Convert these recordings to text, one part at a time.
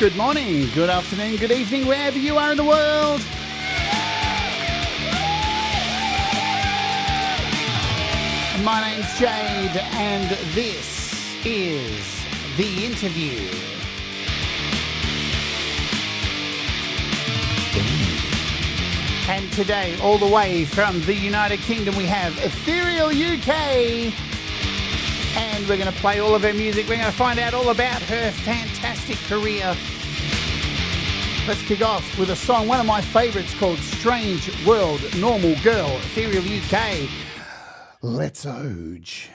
Good morning, good afternoon, good evening, wherever you are in the world. My name's Jade, and this is The Interview. And today, all the way from the United Kingdom, we have Ethereal UK. And we're going to play all of her music. We're going to find out all about her fantastic career. Let's kick off with a song, one of my favourites, called Strange World Normal Girl, Ethereal UK. Let's Oge.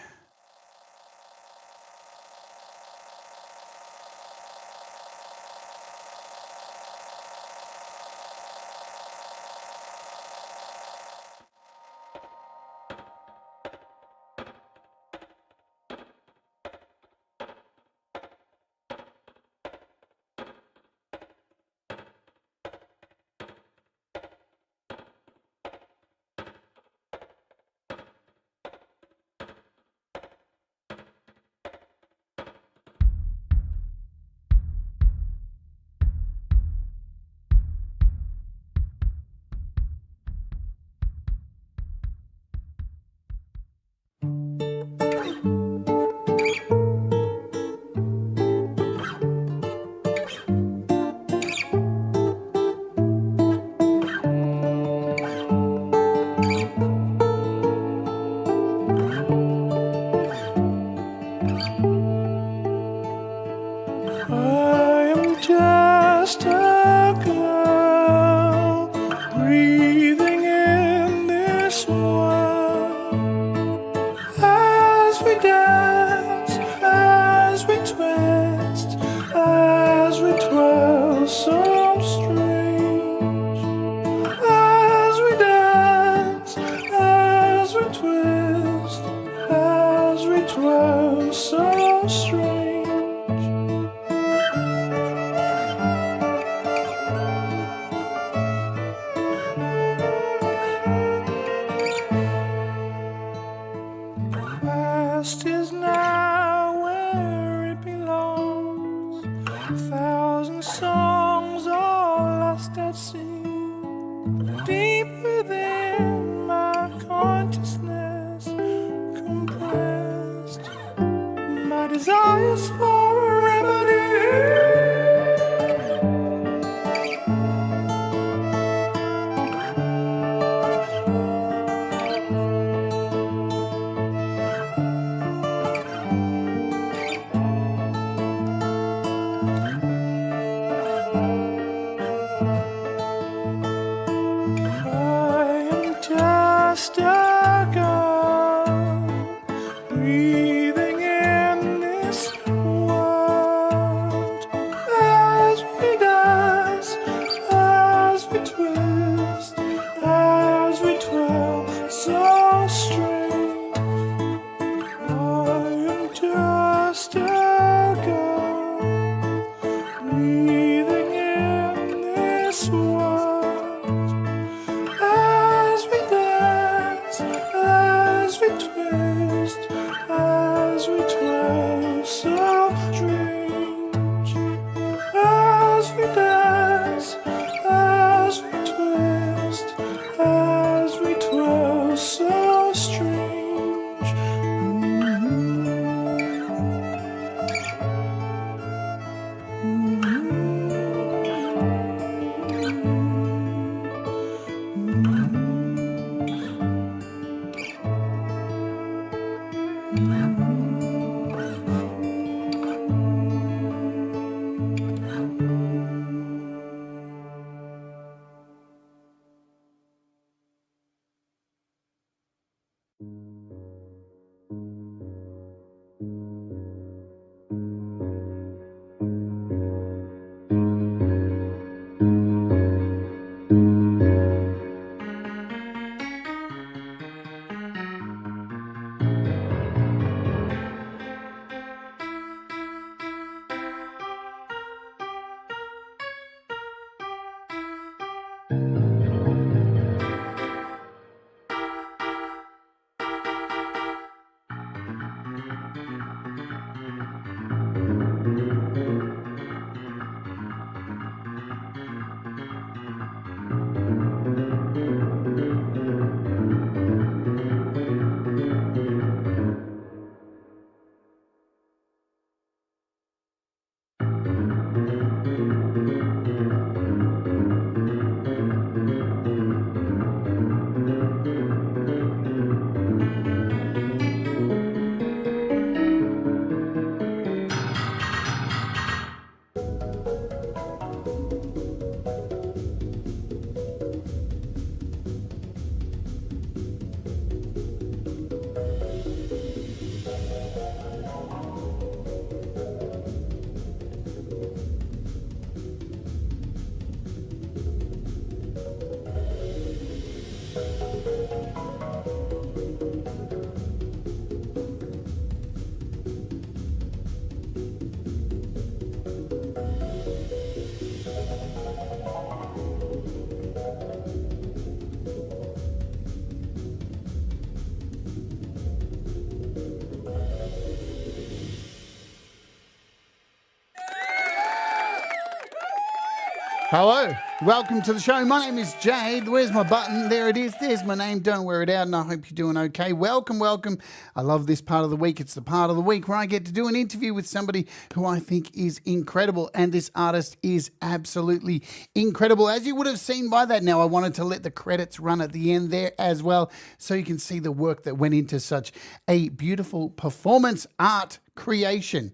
Hello, welcome to the show. My name is Jade. Where's my button? There it is. There's my name. Don't wear it out, and I hope you're doing okay. Welcome, welcome. I love this part of the week. It's the part of the week where I get to do an interview with somebody who I think is incredible, and this artist is absolutely incredible. As you would have seen by that now, I wanted to let the credits run at the end there as well so you can see the work that went into such a beautiful performance art creation.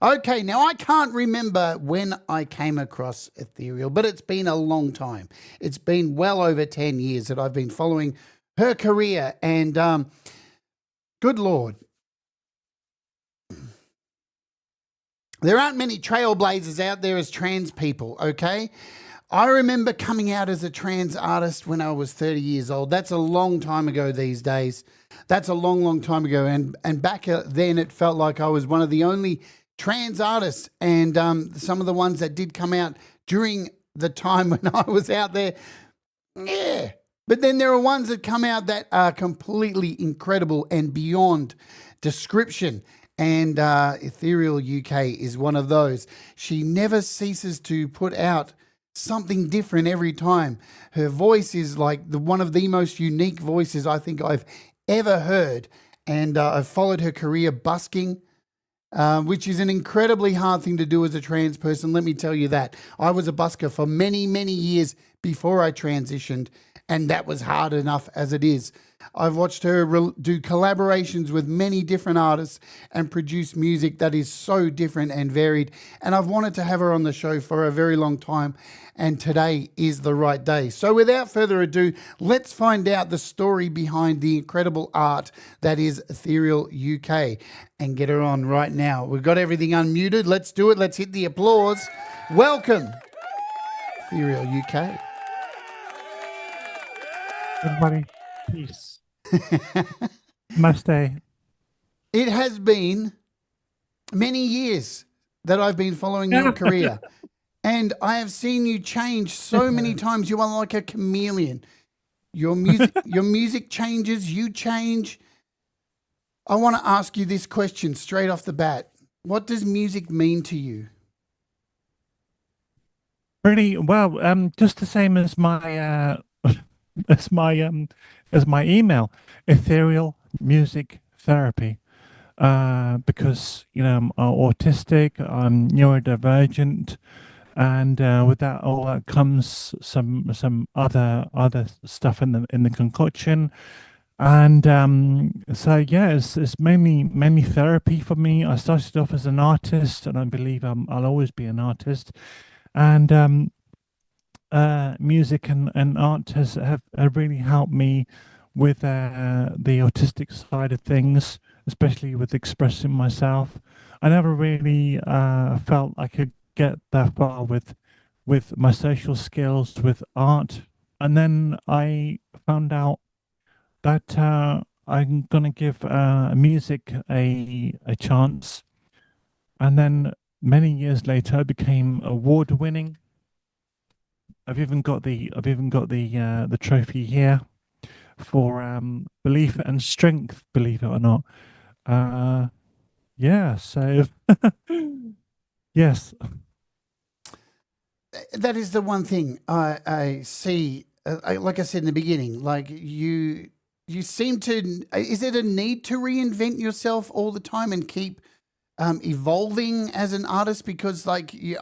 Okay, now I can't remember when I came across Ethereal, but it's been a long time. It's been well over 10 years that I've been following her career, and good Lord. There aren't many trailblazers out there as trans people, okay? I remember coming out as a trans artist when I was 30 years old. That's a long time ago these days. That's a long, long time ago, and back then it felt like I was one of the only trans artists, and some of the ones that did come out during the time when I was out there, yeah. But then there are ones that come out that are completely incredible and beyond description, and Ethereal UK is one of those. She never ceases to put out something different every time. Her voice is like one of the most unique voices I think I've ever heard, and I've followed her career busking, which is an incredibly hard thing to do as a trans person. Let me tell you that. I was a busker for many, many years before I transitioned, and that was hard enough as it is. I've watched her do collaborations with many different artists and produce music that is so different and varied, and I've wanted to have her on the show for a very long time, and today is the right day. So without further ado, let's find out the story behind the incredible art that is Ethereal UK and get her on right now. We've got everything unmuted. Let's do it. Let's hit the applause. Welcome, Ethereal UK. Everybody, peace. Namaste. It has been many years that I've been following your career, and I have seen you change so many times. You are like a chameleon. Your music changes, you change. I want to ask you this question straight off the bat. What does music mean to you? Really well, just the same as my as my email, ethereal music therapy. Because I'm autistic, I'm neurodivergent, and with that all that comes some other stuff in the concoction. And so yeah, it's mainly therapy for me. I started off as an artist, and I believe I'll always be an artist. And music and art have really helped me with the autistic side of things, especially with expressing myself. I never really felt I could get that far with my social skills with art, and then I found out that I'm gonna give music a chance, and then many years later I became award winning. I've even got the trophy here for belief and strength, believe it or not. Yeah, so yes. That is the one thing I see. Like I said in the beginning, like you seem to. Is it a need to reinvent yourself all the time and keep evolving as an artist? Because, like, you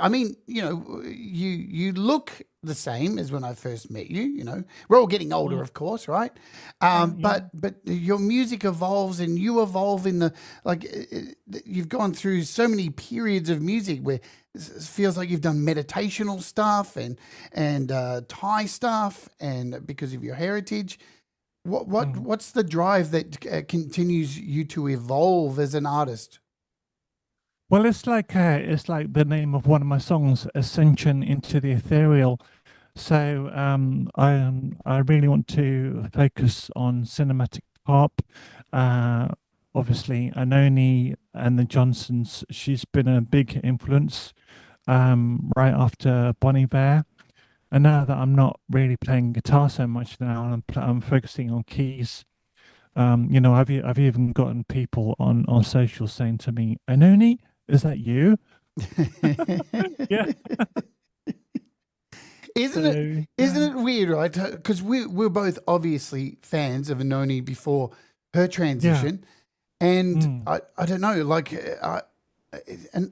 look the same as when I first met you. You know, we're all getting older, of course, right? But your music evolves, and you evolve in the you've gone through so many periods of music where it feels like you've done meditational stuff and Thai stuff, and because of your heritage. What's the drive that continues you to evolve as an artist? Well, it's like the name of one of my songs, Ascension into the Ethereal. So I really want to focus on cinematic pop. Obviously, Anoni and the Johnsons, she's been a big influence right after Bonnie Bear. And now that I'm not really playing guitar so much now, I'm focusing on keys. I've even gotten people on social saying to me, "Anoni, is that you?" Yeah. Isn't it? So Isn't it weird, right? Because we're both obviously fans of Anoni before her yeah. transition, and Mm. I don't know, like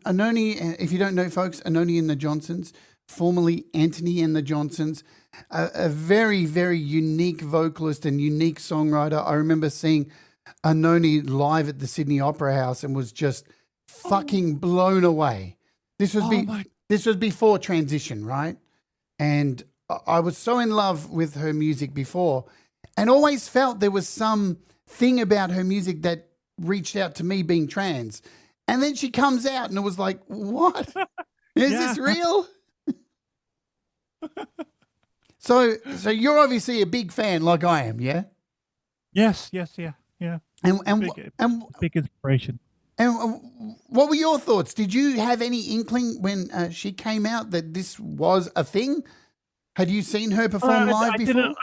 Anoni. If you don't know, folks, Anoni and the Johnsons, formerly Anthony and the Johnsons, a very very unique vocalist and unique songwriter. I remember seeing Anoni live at the Sydney Opera House and was just Oh, fucking blown away. This was oh be my. this was before transition, right? And I was so in love with her music before, and always felt there was some thing about her music that reached out to me being trans. And then she comes out and it was like, what? Is Yeah. this real? So you're obviously a big fan like I am, yeah? Yes. Yes. Yeah. Yeah. And and Big, and big inspiration. and what were your thoughts? Did you have any inkling when she came out that this was a thing? Had you seen her perform live I didn't. before?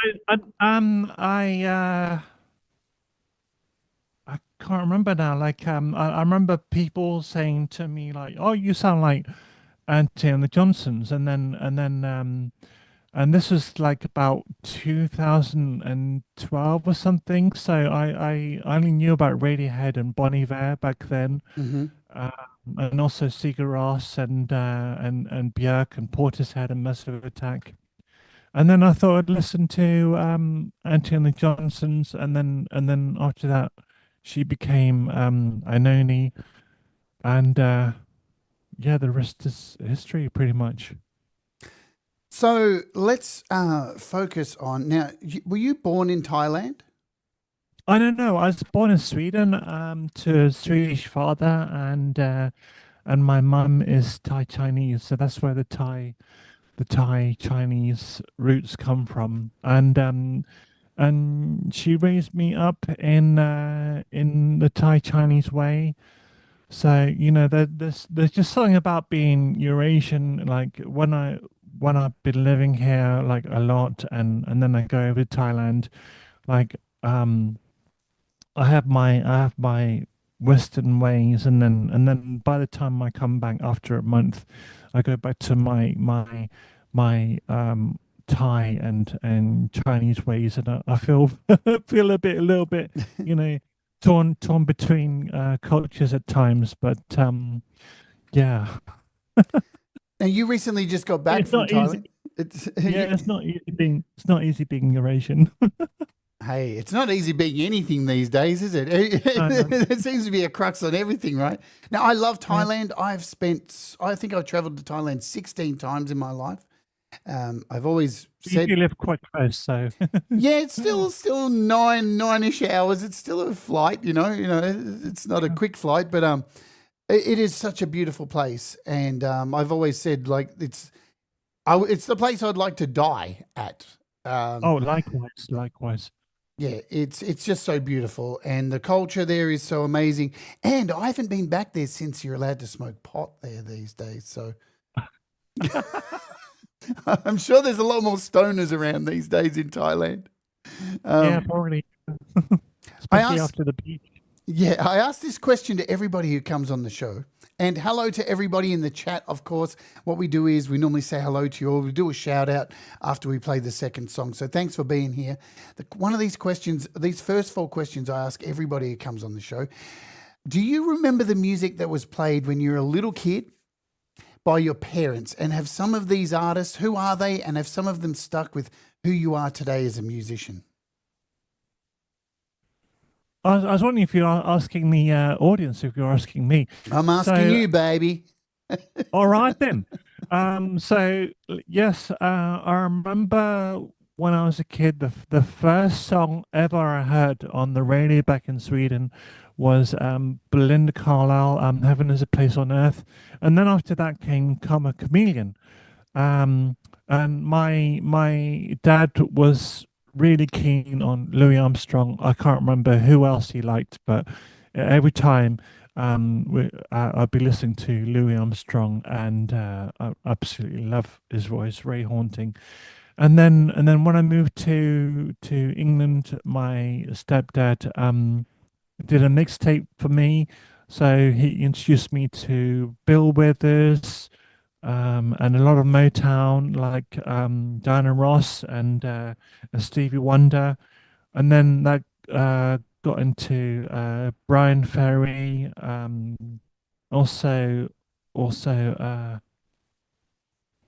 I can't remember now. Like, I remember people saying to me, like, "Oh, you sound like Auntie and the Johnsons," and this was like about 2012 or something. So I only knew about Radiohead and Bon Iver back then, Mm-hmm. um, and also Sigur Rós and Björk and Portishead and Massive Attack. And then I thought I'd listen to Auntie and the Johnsons, and then after that, she became Anoni, and yeah, the rest is history, pretty much. So let's focus on now. Were you born in Thailand? I don't know. I was born in Sweden, to a Swedish father, and my mum is Thai Chinese, so that's where the Thai Chinese roots come from, and she raised me up in the Thai Chinese way. So there's just something about being Eurasian. Like when I've been living here like a lot, and then I go over to Thailand, like um I have my Western ways, and then by the time I come back after a month, I go back to my Thai and Chinese ways, and I feel feel a little bit, you know, torn between cultures at times. But yeah, And you recently just got back it's from not easy. Thailand. It's Yeah, it's not easy being Eurasian. hey, it's not easy being anything these days, is it? No, no. It seems to be a crux on everything, right? Now, I love Yeah. Thailand. I think I've traveled to Thailand 16 times in my life. I've always You said, do live quite close, so yeah, it's still nine-ish hours. It's still a flight, it's not a quick flight, but it is such a beautiful place. And I've always said, like, it's the place I'd like to die at. Um, oh, likewise, likewise. Yeah, it's just so beautiful, and the culture there is so amazing. And I haven't been back there since you're allowed to smoke pot there these days. So I'm sure there's a lot more stoners around these days in Thailand. Yeah, Um, probably. I Especially asked after the beach. Yeah, I asked this question to everybody who comes on the show. And hello to everybody in the chat, of course. What we do is we normally say hello to you all. We do a shout out after we play the second song. So thanks for being here. One of these questions, these first four questions I ask everybody who comes on the show. Do you remember the music that was played when you were a little kid by your parents? And have some of these artists, who are they? And have some of them stuck with who you are today as a musician? I was wondering if you're asking the audience, if you're asking me. I'm asking So, you, baby. all right then. Yes, I remember when I was a kid, the first song ever I heard on the radio back in Sweden was Belinda Carlisle, "Heaven Is a Place on Earth," and then after that came "Come a Chameleon." Um, and my dad was really keen on Louis Armstrong. I can't remember who else he liked, but every time I'd be listening to Louis Armstrong, and I absolutely love his voice, very haunting. And then when I moved to England, my stepdad did a mixtape for me, so he introduced me to Bill Withers, and a lot of Motown, like Diana Ross and Stevie Wonder, and then that got into Brian Ferry, also also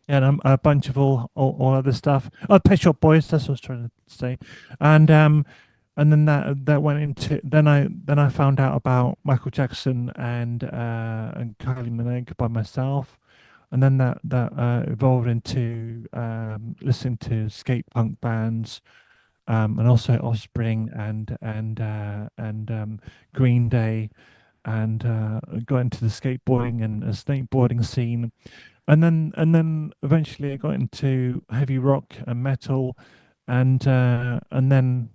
yeah, and a bunch of all other stuff. Oh, Pet Shop Boys, that's what I was trying to say, and then that went into then I found out about Michael Jackson and Kylie Minogue by myself, and then that evolved into listening to skate punk bands, and also Offspring and Green Day, and got into the skateboarding and snakeboarding scene, and then eventually I got into heavy rock and metal, and then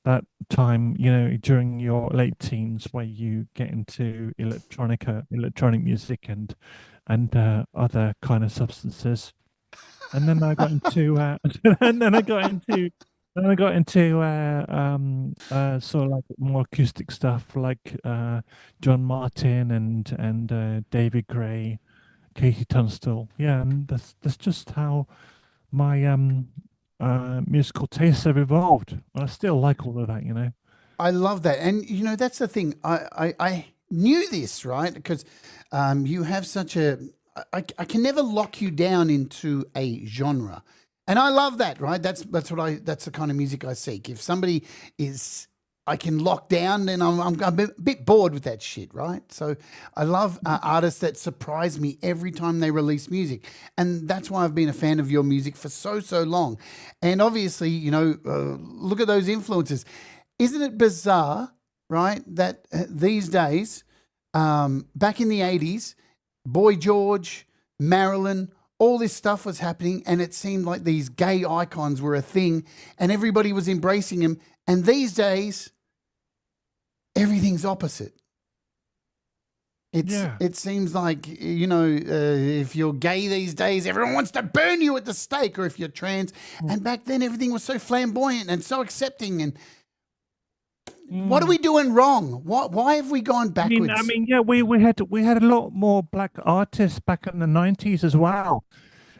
that time, during your late teens, where you get into electronic music and other kind of substances. And then I got into and then I got into sort of like more acoustic stuff, like John Martin and David Gray, Katie Tunstall. Yeah, and that's just how my musical tastes have evolved. I still like all of that. I love that. And, that's the thing. I knew this, right? Because you have such a. I can never lock you down into a genre. And I love that, right? That's that's the kind of music I seek. If somebody is I can lock down, then I'm a bit bored with that shit, right? So I love artists that surprise me every time they release music, and that's why I've been a fan of your music for so long. And obviously, look at those influences. Isn't it bizarre, right? That these days, back in the '80s, Boy George, Marilyn, all this stuff was happening, and it seemed like these gay icons were a thing, and everybody was embracing them. And these days, everything's opposite. Yeah. It seems like, if you're gay these days, everyone wants to burn you at the stake, or if you're trans. And back then, everything was so flamboyant and so accepting. And what are we doing wrong? Why have we gone backwards? Yeah, we had a lot more black artists back in the 90s as well.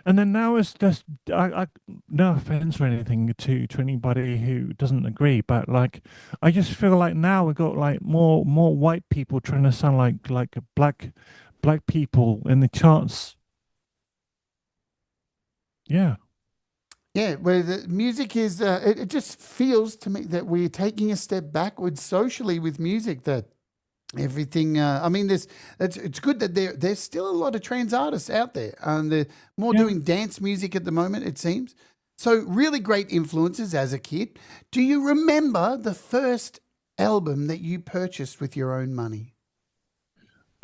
And then now it's just no offense or anything to anybody who doesn't agree, but like I just feel like now we've got like more white people trying to sound like black people in the charts. Yeah. Yeah, where the music is, it just feels to me that we're taking a step backwards socially with music. That everything, it's good that there's still a lot of trans artists out there, and they're more Yeah. doing dance music at the moment, it seems. So, really great influences as a kid. Do you remember the first album that you purchased with your own money?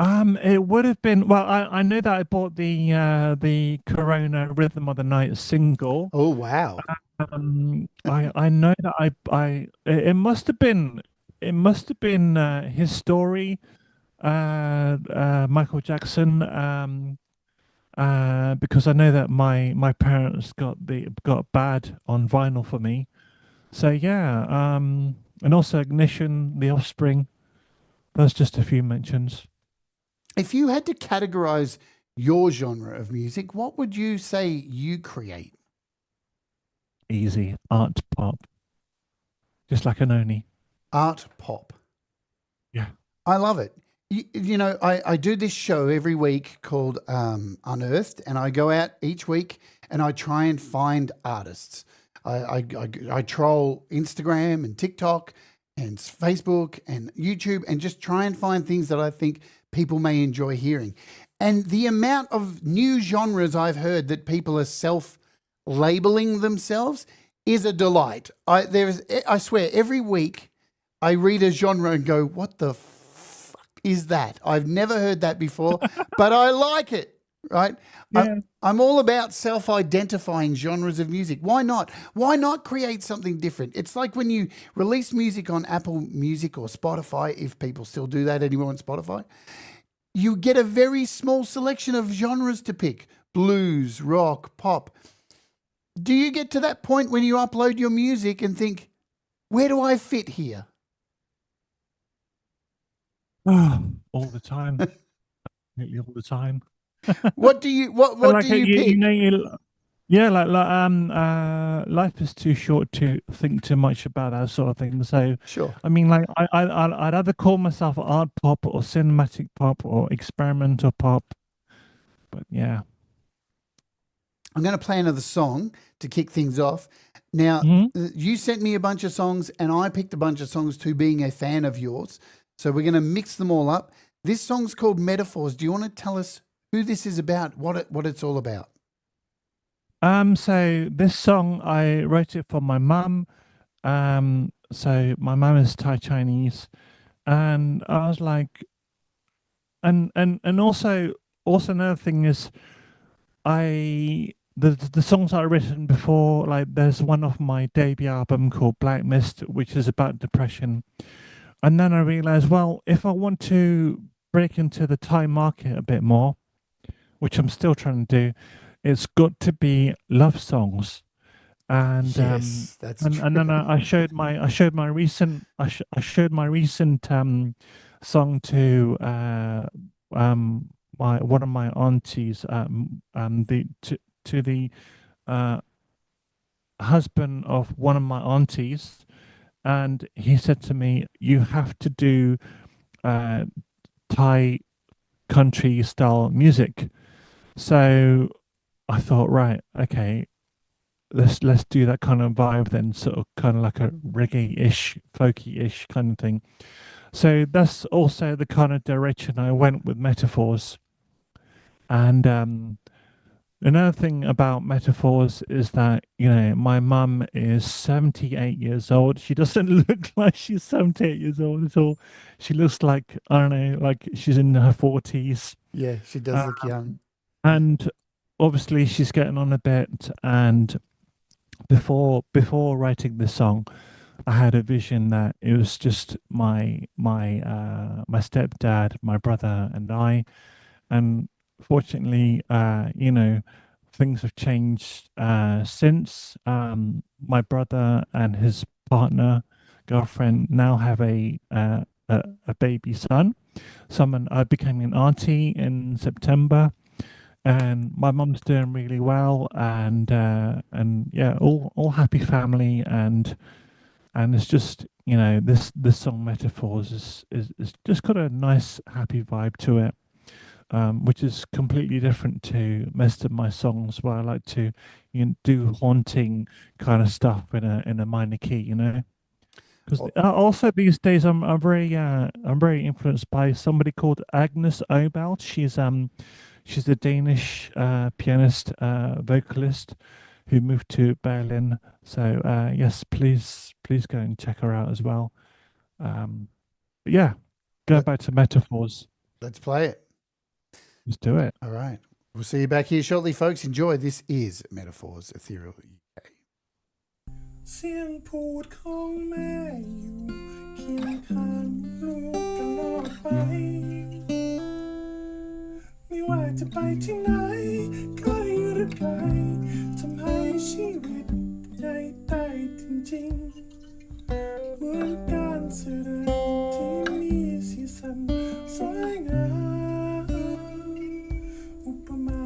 It would have been, well, I know that I bought the Corona Rhythm of the Night single. Oh, wow. I know that it must have been his story, Michael Jackson, because I know that my parents got Bad on vinyl for me. So yeah, and also Ignition, The Offspring. That's just a few mentions. If you had to categorize your genre of music, what would you say you create? Easy art pop, just like an Oni. Art pop. Yeah. I love it. I do this show every week called Unearthed, and I go out each week and I try and find artists. I troll Instagram and TikTok and Facebook and YouTube and just try and find things that I think people may enjoy hearing. And the amount of new genres I've heard that people are self-labeling themselves is a delight. I swear, every week I read a genre and go, what the fuck is that? I've never heard that before, but I like it, right? Yeah. I'm all about self-identifying genres of music. Why not? Why not create something different? It's like when you release music on Apple Music or Spotify, if people still do that anymore on Spotify, you get a very small selection of genres to pick: blues, rock, pop. Do you get to that point when you upload your music and think, where do I fit here? All the time. Nearly all the time. What do you Like do you pick? yeah, life is too short to think too much about that sort of thing. So, Sure. I mean, like I'd either call myself art pop or cinematic pop or experimental pop. But yeah. I'm going to play another song to kick things off. Now, you sent me a bunch of songs and I picked a bunch of songs too, being a fan of yours. So we're going to mix them all up. This song's called Metaphors. Do you want to tell us who this is about, what it's all about? So this song I wrote it for my mum. So my mum is Thai Chinese, and I was like, and also another thing is the songs I've written before, like there's one off my debut album called Black Mist, which is about depression. And then I realized, well, if I want to break into the Thai market a bit more, which I'm still trying to do, it's got to be love songs. And Yes, that's true. and then I showed my recent I showed my recent song to my one of my aunties the to the uh husband of one of my aunties, and he said to me, you have to do uh Thai country style music. So I thought, right, okay, let's do that kind of vibe then, sort of kind of like a reggae-ish, folky-ish kind of thing. So that's also the kind of direction I went with Metaphors. And another thing about Metaphors is that, my mum is 78 years old. She doesn't look like she's 78 years old at all. She looks like, I don't know, like she's in her 40s. Yeah, she does look young. And obviously she's getting on a bit. And before writing this song, I had a vision that it was just my stepdad, my brother, and I. And fortunately, things have changed since. My brother and his partner, girlfriend, now have a baby son. I became an auntie in September, and my mum's doing really well, and yeah, all happy family, and it's just, this song Metaphors is just got a nice happy vibe to it, which is completely different to most of my songs where I like to, do haunting kind of stuff in a minor key, Because also these days I'm very influenced by somebody called Agnes Obald. She's a Danish pianist, vocalist who moved to Berlin. So yes, please go and check her out as well. But yeah, go back to Metaphors. Let's play it. Let's do it. All right. We'll see you back here shortly, folks. Enjoy. This is Metaphors, Ethereal UK. เสียงพูดของแม่อยู่เคียงข้างลูกตลอดไปไม่ว่าจะไปที่ไหนใกล้หรือไกลทำให้ชีวิตได้จริงๆเหมือนการแสดงที่มีสีสันสวยงามอุปมา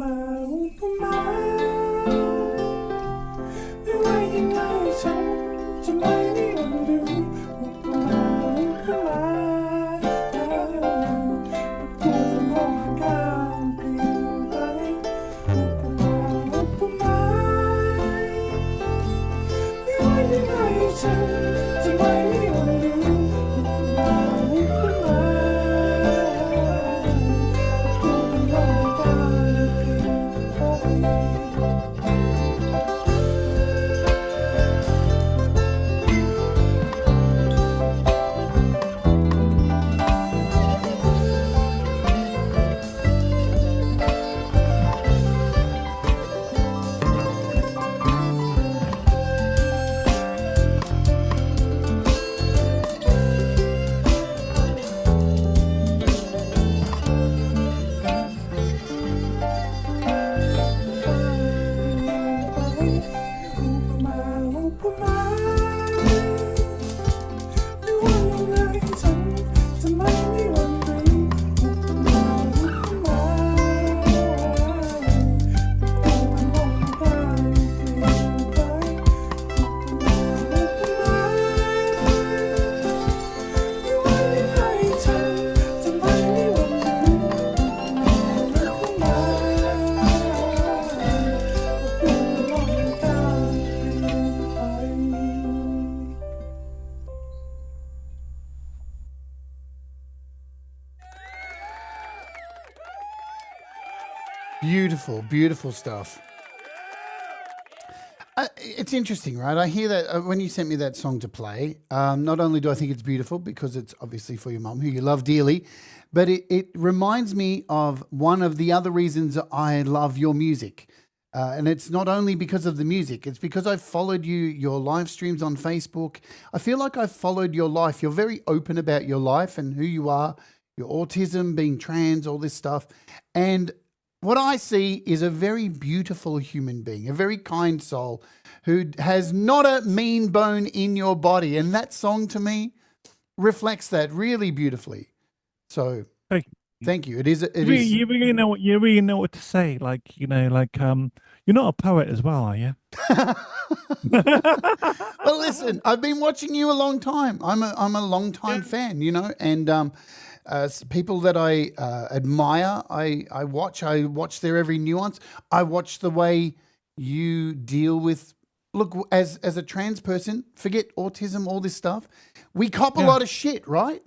ไม่ว่ายังไงฉันจะไม่มีวันลืมอุปมาอุปไมพูดมองการเปลี่ยนไปอุปมาอุปไมไม่ว่ายังไงฉันจะไม่มีวันลืมอุปมาอุปไมพูดมองการเปลี่ยนไป Beautiful, beautiful stuff. It's interesting, right? I hear that when you sent me that song to play, not only do I think it's beautiful because it's obviously for your mum, who you love dearly, but it reminds me of one of the other reasons I love your music. And it's not only because of the music, it's because I've followed you, your live streams on Facebook. I feel like I've followed your life. You're very open about your life and who you are, your autism, being trans, all this stuff. And what I see is a very beautiful human being, a very kind soul who has not a mean bone in your body. And that song to me reflects that really beautifully. So thank you. It is. You really know what you really know what to say. Like, you know, like you're not a poet as well, are you? Well, listen, I've been watching you a long time. I'm a long time fan, you know, and people that I admire, I watch their every nuance. I watch the way you deal with, look, as a trans person, forget autism, all this stuff. We cop a lot of shit, right?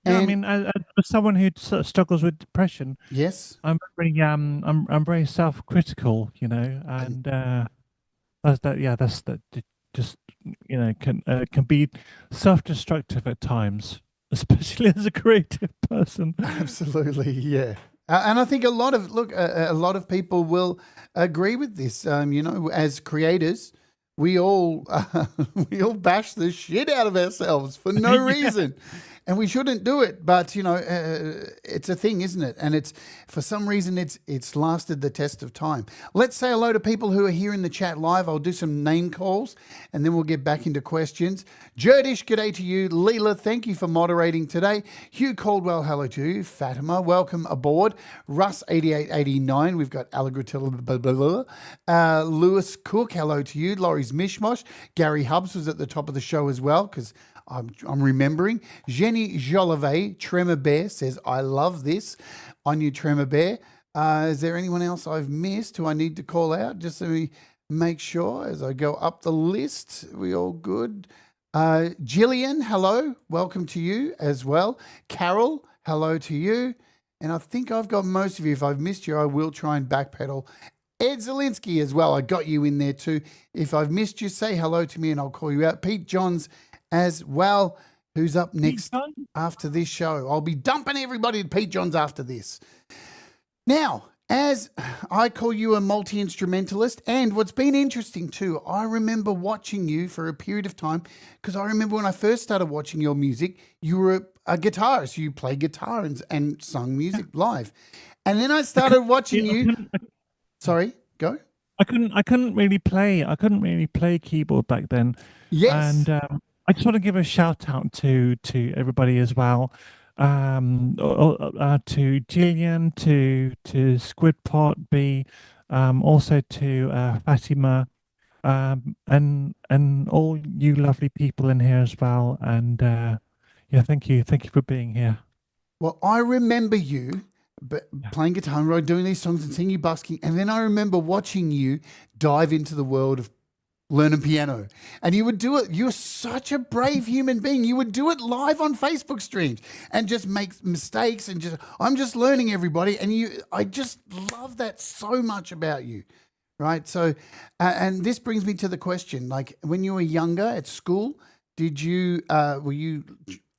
Yeah, I mean, as someone who sort of struggles with depression, yes, I'm very self-critical, you know, and that's just, you know, can be self-destructive at times, especially as a creative person. Absolutely, yeah. And I think a lot of people will agree with this. You know, as creators, we all bash the shit out of ourselves for no reason. And we shouldn't do it, but you know, it's a thing, isn't it? And it's for some reason it's lasted the test of time. Let's say hello to people who are here in the chat live. I'll do some name calls, and then we'll get back into questions. Jadish, g'day to you. Leela, thank you for moderating today. Hugh Caldwell, hello to you. Fatima, welcome aboard. Russ 8889, we've got Allegratilla, Lewis Cook, hello to you. Laurie's Mishmosh. Gary Hubbs was at the top of the show as well because I'm remembering. Jenny Jolivet, Tremor Bear, says, I love this on you, Tremor Bear. Is there anyone else I've missed who I need to call out? Just let me make sure as I go up the list. We all good? Jillian, hello. Welcome to you as well. Carol, hello to you. And I think I've got most of you. If I've missed you, I will try and backpedal. Ed Zielinski as well. I got you in there too. If I've missed you, say hello to me and I'll call you out. Pete Johns as well, who's up next after this show. I'll be dumping everybody to Pete Johns after this. Now, as I call you a multi-instrumentalist, and what's been interesting too, I remember watching you for a period of time, because I remember when I first started watching your music, you were a guitarist. You played guitar and sung music live. And then I started watching you. Sorry, go. I couldn't really play keyboard back then. Yes. And I just want to give a shout out to everybody as well. to Gillian, to Squidpot B, also to Fatima, and all you lovely people in here as well. And yeah, thank you for being here. Well, I remember you playing guitar and doing these songs and seeing you busking, and then I remember watching you dive into the world of learning piano, and you would do it. You're such a brave human being. You would do it live on Facebook streams and just make mistakes and just, I'm just learning, everybody. And I just love that so much about you. Right. So, and this brings me to the question, like when you were younger at school, were you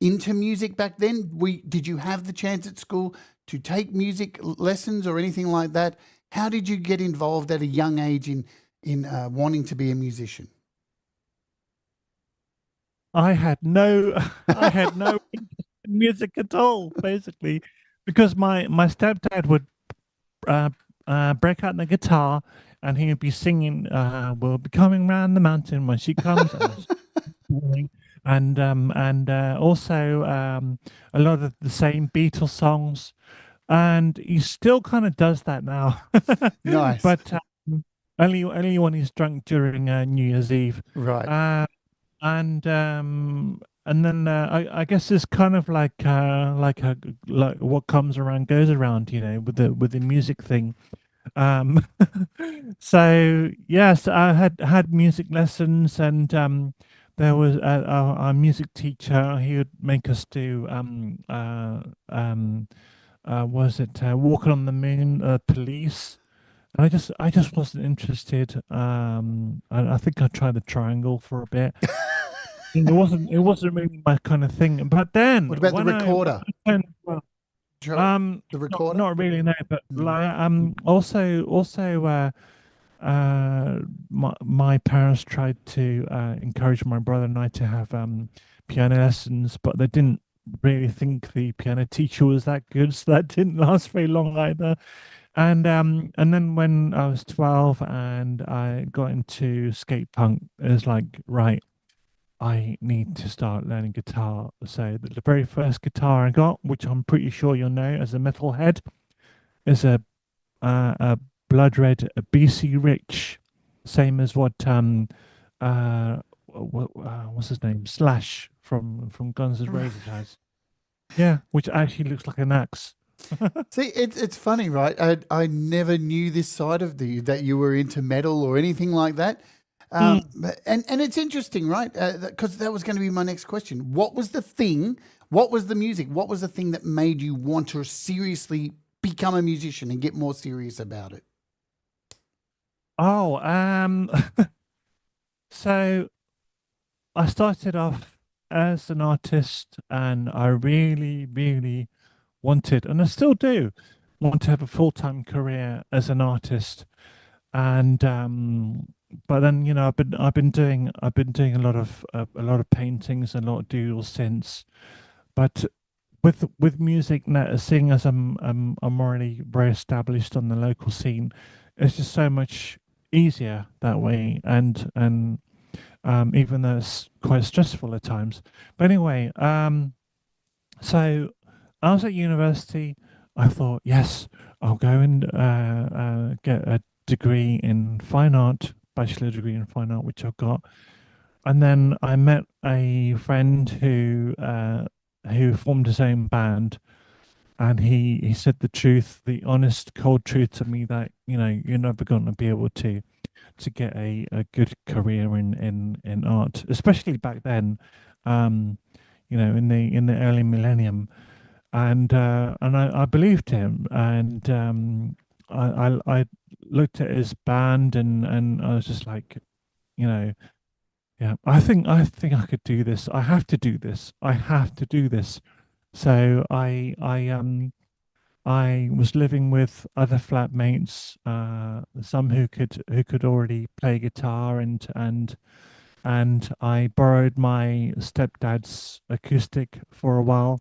into music back then? Did you have the chance at school to take music lessons or anything like that? How did you get involved at a young age in wanting to be a musician? I had no music at all, basically, because my stepdad would break out the guitar and he would be singing, "We'll be coming round the mountain when she comes," and also a lot of the same Beatles songs, and he still kind of does that now. Nice, but only when he's drunk during New Year's Eve, right? And then I guess it's kind of like what comes around goes around, with the music thing. So yes, I had music lessons, and there was our music teacher. He would make us do was it Walking on the Moon, Police. And I just wasn't interested. I think I tried the triangle for a bit. It wasn't really my kind of thing. But then What about the recorder? The recorder? Not really, no. But like also my parents tried to encourage my brother and I to have piano lessons, but they didn't really think the piano teacher was that good, so that didn't last very long either. And then when I was 12 and I got into skate punk, it was like, right, I need to start learning guitar. So the very first guitar I got, which I'm pretty sure you'll know as a metalhead, is a blood red BC Rich, same as what what's his name, Slash from Guns N' Roses has. Yeah, which actually looks like an axe. See, it's funny, right? I never knew this side of that you were into metal or anything like that. And it's interesting, right? Because that was going to be my next question. What was the thing? What was the music? What was the thing that made you want to seriously become a musician and get more serious about it? Oh, so I started off as an artist, and I really, really wanted, and I still do, want to have a full-time career as an artist. And but then I've been doing a lot of paintings and a lot of doodles since. But with music now, seeing as I'm already very established on the local scene, it's just so much easier that way. And even though it's quite stressful at times. But anyway, so I was at university. I thought, yes, I'll go and get a degree in fine art, bachelor degree in fine art, which I've got. And then I met a friend who formed his own band, and he said the truth, the honest, cold truth to me that you're never going to be able to get a good career in art, especially back then, in the early millennium. And I believed him, and I looked at his band, and I was just like, yeah, I think I could do this. I have to do this. I have to do this. So I was living with other flatmates, some who could already play guitar, and I borrowed my stepdad's acoustic for a while,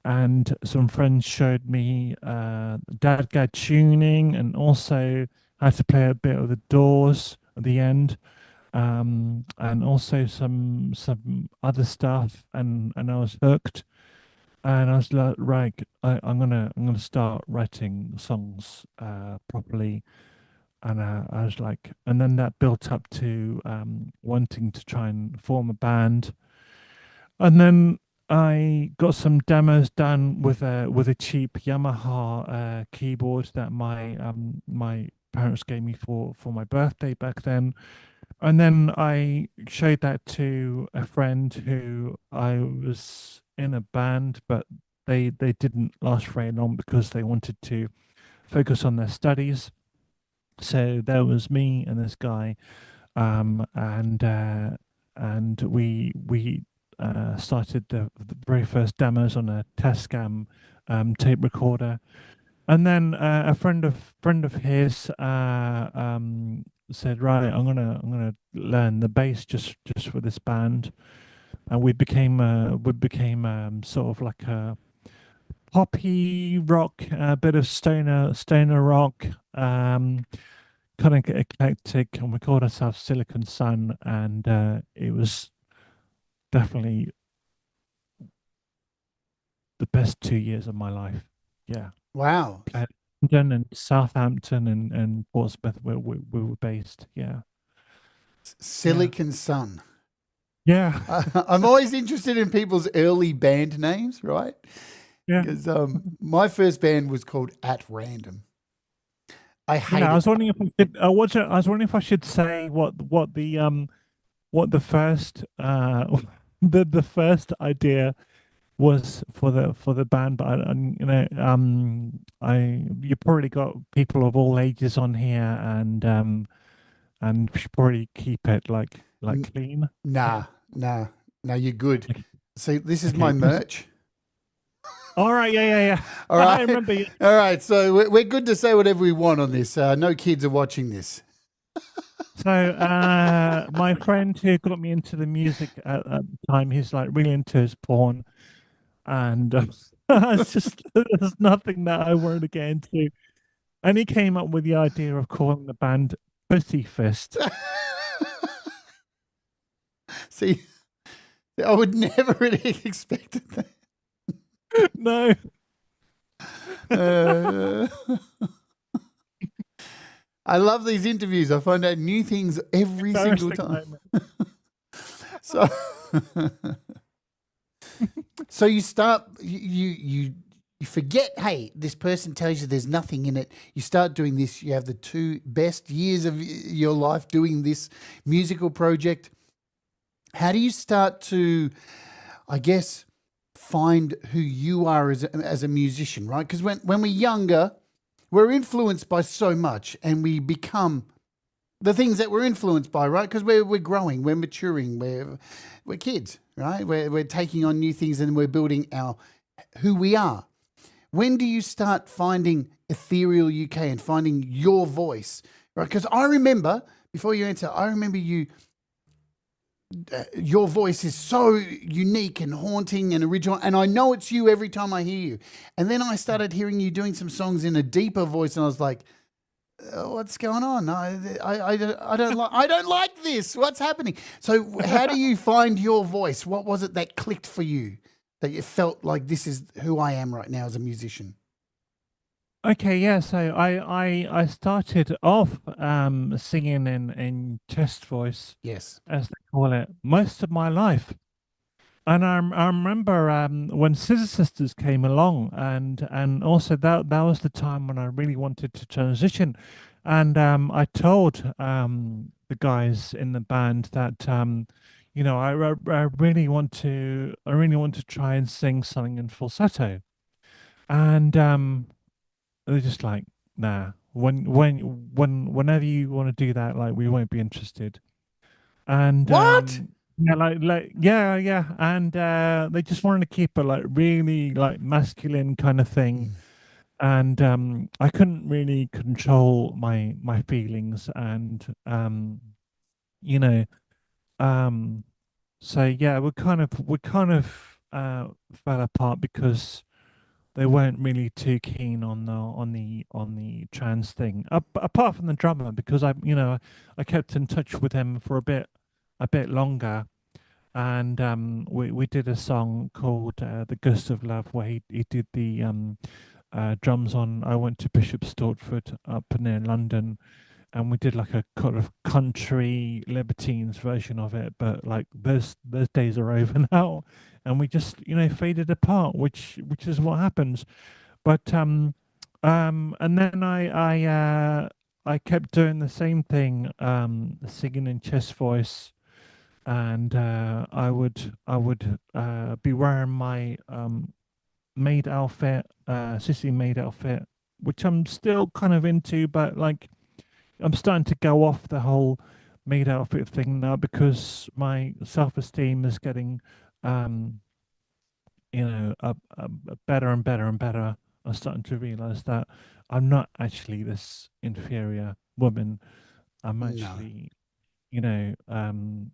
and some friends showed me Dadgad tuning, and also how to play a bit of the Doors at the end, and also some other stuff, and I was hooked. and I was like, right, I'm gonna start writing songs properly. And I was like, and then that built up to wanting to try and form a band. And then I got some demos done with a cheap Yamaha keyboard that my parents gave me for my birthday back then. And then I showed that to a friend who I was in a band, but they didn't last very long because they wanted to focus on their studies. So there was me and this guy, um, and uh, and we started the very first demos on a Tascam tape recorder, and then a friend of his said, right, I'm gonna learn the bass just for this band, and we became sort of like a poppy rock, a bit of stoner rock, kind of eclectic, and we called ourselves Silicon Sun, and it was definitely the best 2 years of my life. Yeah, Wow. played London and Southampton and Portsmouth where we were based. Yeah, yeah, Silicon Sun. yeah, I'm always interested in people's early band names, right? yeah. Because my first band was called At Random. I hate I it. was wondering if I could. I was wondering if I should say what the first the first idea was for the band, but I you probably got people of all ages on here, and we should probably keep it N- clean. Nah, Yeah. nah, nah, you're good. Okay. See, this is my Okay. merch. All right. Yeah. Yeah. Yeah. All I right. remember. You. All right. So we're good to say whatever we want on this. No kids are watching this. So, my friend who got me into the music at the time, he's like really into his porn, and it's just there's nothing that I wanted to get into. And he came up with the idea of calling the band Pussy Fist. See, I would never really expected that. No. Uh, I love these interviews. I find out new things every single Embarrassing time. moment. So, so you start you forget. Hey, this person tells you there's nothing in it. You start doing this. You have the two best years of your life doing this musical project. How do you start to, I guess, find who you are as a musician, right? Because when we're younger, we're influenced by so much, and we become the things that we're influenced by, right? Because we're growing, we're maturing, we're kids, right? We're taking on new things, and we're building our who we are. When do you start finding Ethereal UK and finding your voice, right? Because I remember, before you answer, I remember you. Your voice is so unique and haunting and original, and I know it's you every time I hear you. And then I started hearing you doing some songs in a deeper voice, and I was like, "What's going on? I don't like this. What's happening?" So, how do you find your voice? What was it that clicked for you, that you felt like this is who I am right now as a musician? Okay, yeah. So I started off singing in chest voice, Yes. as they call it, most of my life. And I remember when Scissor Sisters came along, and also that was the time when I really wanted to transition, and I told the guys in the band that I really want to try and sing something in falsetto, and they're just like, nah. Whenever you want to do that, like we won't be interested. And What? yeah, yeah, and they just wanted to keep it like really like masculine kind of thing, and I couldn't really control my feelings, and you know, um, so yeah, we kind of fell apart because they weren't really too keen on the trans thing. Apart from the drummer, because I kept in touch with him for a bit longer, and we did a song called "The Ghost of Love," where he did the drums on. I went to Bishop Stortford up near London, and we did like a kind of country Libertines version of it. But like those days are over now, and we just faded apart, which is what happens. But and then I kept doing the same thing, singing in chest voice, and I would be wearing my maid outfit, sissy maid outfit, which I'm still kind of into, but like I'm starting to go off the whole maid outfit thing now because my self-esteem is getting um better and better and better. I'm starting to realize that I'm not actually this inferior woman. I'm No. actually, you know, um,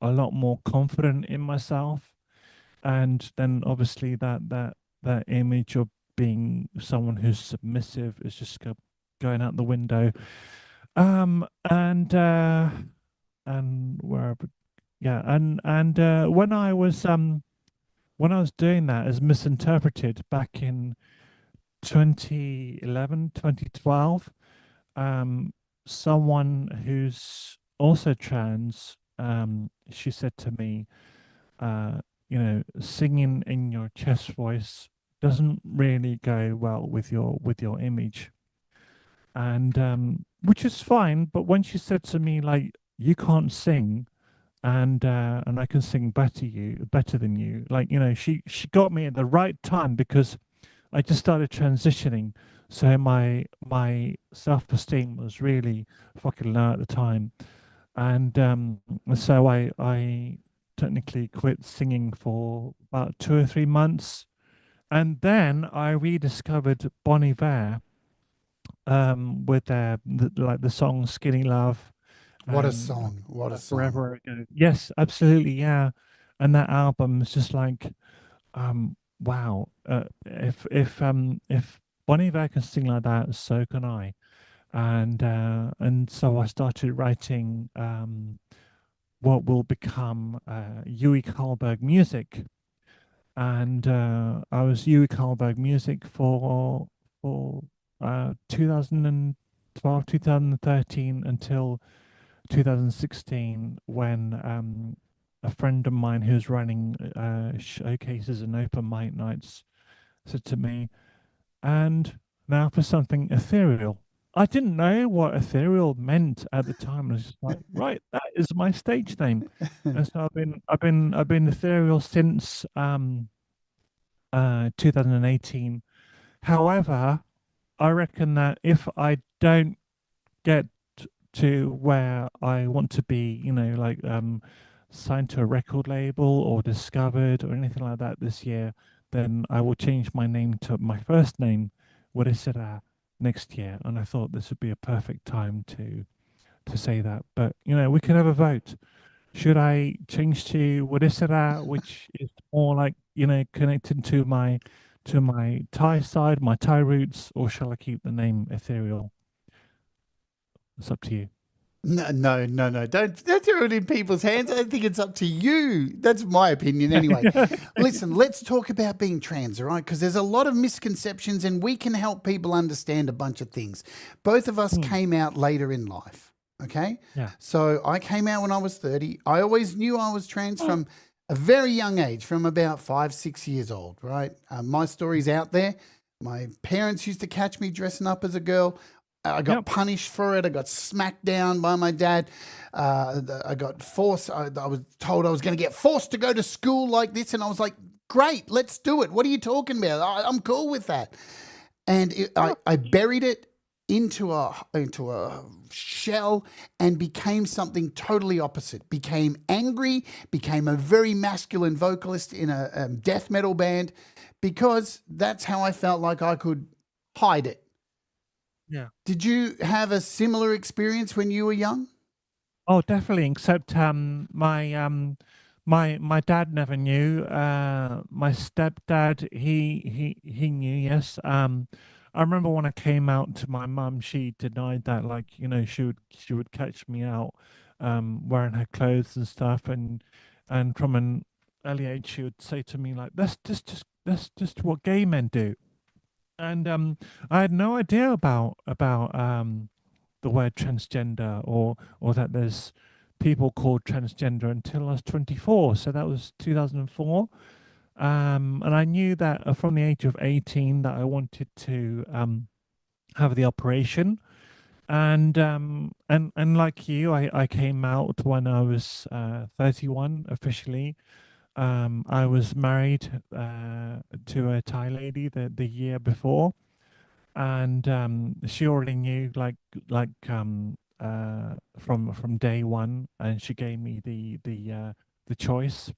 a lot more confident in myself. And then obviously that image of being someone who's submissive is just going out the window. And wherever, yeah, and when I was doing that as misinterpreted back in 2011, 2012, someone who's also trans, she said to me, singing in your chest voice doesn't really go well with your image, and which is fine. But when she said to me like, "You can't sing," and I can sing better than you. Like, she got me at the right time because I just started transitioning. So my self-esteem was really fucking low at the time. And so I technically quit singing for about 2 or 3 months. And then I rediscovered Bon Iver with like the song Skinny Love What a and song. What a song. Forever Ago. Yes, absolutely, yeah. And that album is just like, wow. If Bon Iver can sing like that, so can I. And so I started writing what will become Yui Karlberg music. And I was Yui Karlberg music for 2012, 2013 until 2016 when a friend of mine who's running showcases and open mic nights said to me, "And now for something ethereal." I didn't know what ethereal meant at the time. I was just like, right, that is my stage name. And so I've been ethereal since 2018. However, I reckon that if I don't get to where I want to be, like signed to a record label or discovered or anything like that this year, then I will change my name to my first name, Waritsara, next year. And I thought this would be a perfect time to say that. But we can have a vote. Should I change to Waritsara, which is more like connected to my Thai side, my Thai roots, or shall I keep the name Ethereal? It's up to you. No, no, no, no. Don't throw it in people's hands. I think it's up to you. That's my opinion anyway. Listen, let's talk about being trans, all right? Because there's a lot of misconceptions and we can help people understand a bunch of things. Both of us came out later in life, okay? Yeah. So I came out when I was 30. I always knew I was trans from a very young age, from about 5, 6 years old, right? My story's out there. My parents used to catch me dressing up as a girl. I got punished for it. I got smacked down by my dad. I got forced. I was told I was going to get forced to go to school like this. And I was like, great, let's do it. What are you talking about? I'm cool with that. And I buried it into a shell and became something totally opposite. Became angry, became a very masculine vocalist in a death metal band because that's how I felt like I could hide it. Yeah. Did you have a similar experience when you were young? Oh, definitely. Except my dad never knew. My stepdad, he knew. Yes. I remember when I came out to my mum, she denied that. Like she would catch me out, wearing her clothes and stuff, and from an early age, she would say to me like, that's just what gay men do. And I had no idea about the word transgender, or that there's people called transgender, until I was 24. So that was 2004. And I knew that from the age of 18 that I wanted to have the operation. And like you, I came out when I was 31 officially. I was married to a Thai lady the year before, and she already knew, from day one, and she gave me the choice.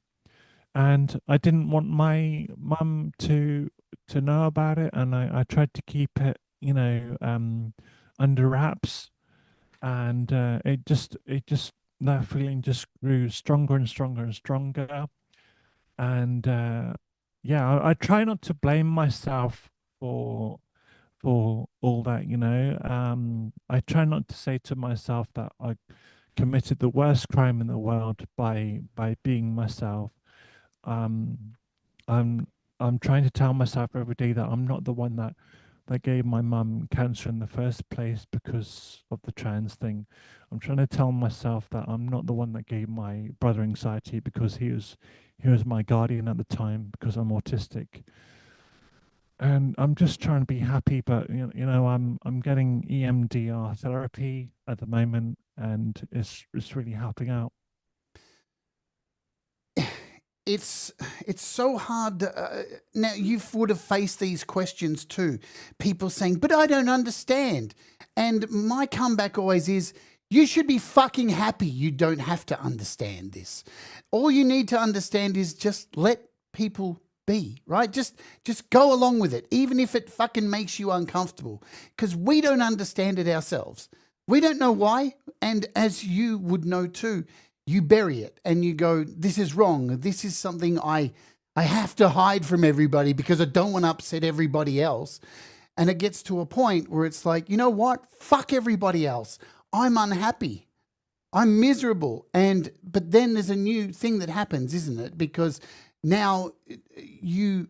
And I didn't want my mum to know about it, and I tried to keep it, under wraps. And it just that feeling just grew stronger and stronger and stronger. And yeah, I try not to blame myself for all that. I try not to say to myself that I committed the worst crime in the world by being myself. um I'm I'm trying to tell myself every day that I'm not the one that gave my mum cancer in the first place because of the trans thing. I'm trying to tell myself that I'm not the one that gave my brother anxiety because he was my guardian at the time because I'm autistic. And I'm just trying to be happy, but I'm getting EMDR therapy at the moment, and it's really helping out. It's so hard. Now you would have faced these questions too. People saying, "But I don't understand." And my comeback always is, "You should be fucking happy. You don't have to understand this. All you need to understand is just let people be, right? Just go along with it, even if it fucking makes you uncomfortable, because we don't understand it ourselves. We don't know why, and as you would know too." You bury it and you go, "This is wrong. This is something I have to hide from everybody because I don't want to upset everybody else." And it gets to a point where it's like, you know what? Fuck everybody else. I'm unhappy. I'm miserable. But then there's a new thing that happens, isn't it? Because now you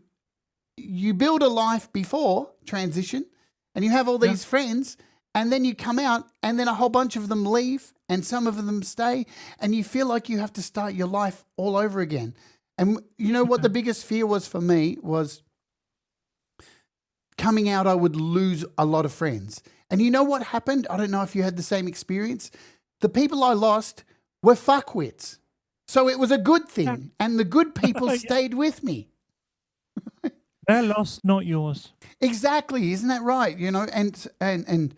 build a life before transition and you have all these friends, and then you come out and then a whole bunch of them leave and some of them stay, and you feel like you have to start your life all over again. And you know what the biggest fear was for me was coming out, I would lose a lot of friends. And you know what happened? I don't know if you had the same experience. The people I lost were fuckwits. So it was a good thing. And the good people stayed with me. Their loss, not yours. Exactly. Isn't that right? And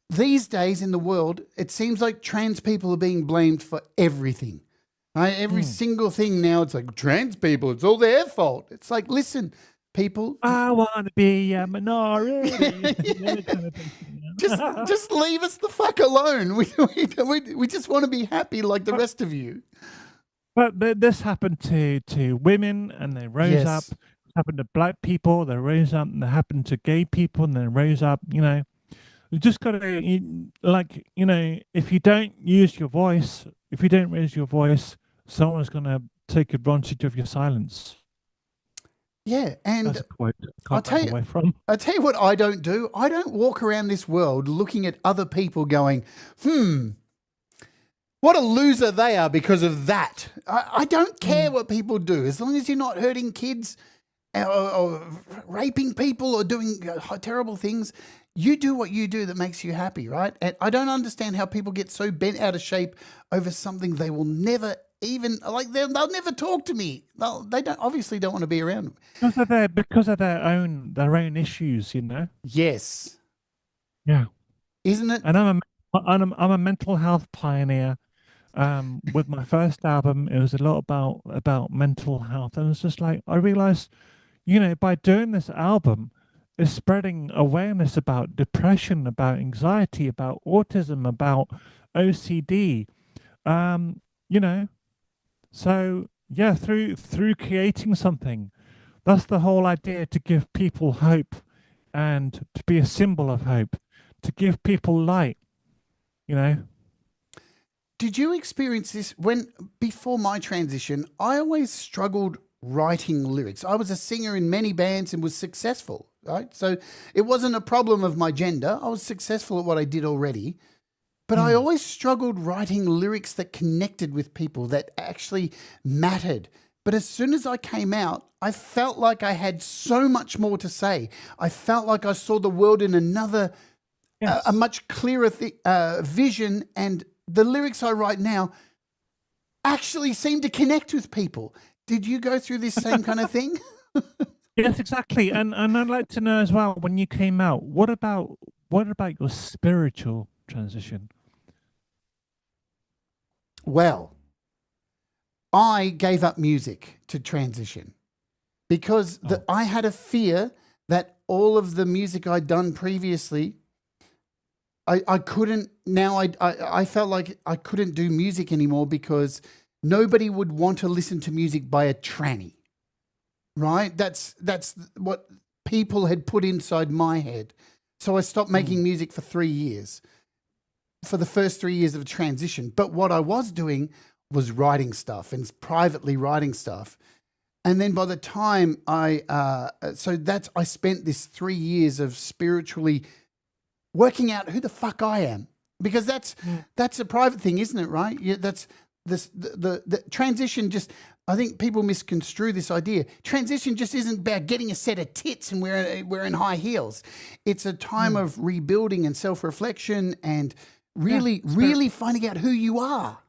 these days in the world, it seems like trans people are being blamed for everything. Right? Every single thing now, it's like, trans people, it's all their fault. It's like, listen, people. I want to be a minority. Just leave us the fuck alone. We just want to be happy like the rest of you. But this happened to women, and they rose up. It happened to black people, they rose up. And it happened to gay people, and they rose up. You just got to, if you don't use your voice, if you don't raise your voice, someone's going to take advantage of your silence. Yeah, and that's a quote I can't back away from. I tell you what I don't do. I don't walk around this world looking at other people going, what a loser they are because of that. I don't care what people do, as long as you're not hurting kids or raping people or doing terrible things. You do what you do that makes you happy, right? And I don't understand how people get so bent out of shape over something they will never even, like, they'll never talk to me. They obviously don't want to be around. Because of their own issues, Yes. Yeah. Isn't it? And I'm a mental health pioneer. With my first album, it was a lot about mental health, and it's just like I realized, by doing this album, is spreading awareness about depression, about anxiety, about autism, about OCD. So yeah, through creating something, that's the whole idea, to give people hope and to be a symbol of hope, to give people light. Did you experience this when before my transition? I always struggled writing lyrics. I was a singer in many bands and was successful, right? So it wasn't a problem of my gender. I was successful at what I did already. But I always struggled writing lyrics that connected with people, that actually mattered. But as soon as I came out, I felt like I had so much more to say. I felt like I saw the world in another, a much clearer vision. And the lyrics I write now actually seem to connect with people. Did you go through this same kind of thing? Yes, exactly. And I'd like to know as well, when you came out, what about your spiritual transition? Well, I gave up music to transition because I had a fear that all of the music I'd done previously, I couldn't, now I felt like I couldn't do music anymore because nobody would want to listen to music by a tranny, right? That's what people had put inside my head. So I stopped making music for 3 years, for the first 3 years of transition. But what I was doing was writing stuff and privately writing stuff. And then by the time I spent this 3 years of spiritually working out who the fuck I am, because that's a private thing, isn't it? Right? Yeah, that's the transition. Just, I think people misconstrue this idea. Transition just isn't about getting a set of tits and wearing high heels. It's a time of rebuilding and self-reflection and really finding out who you are.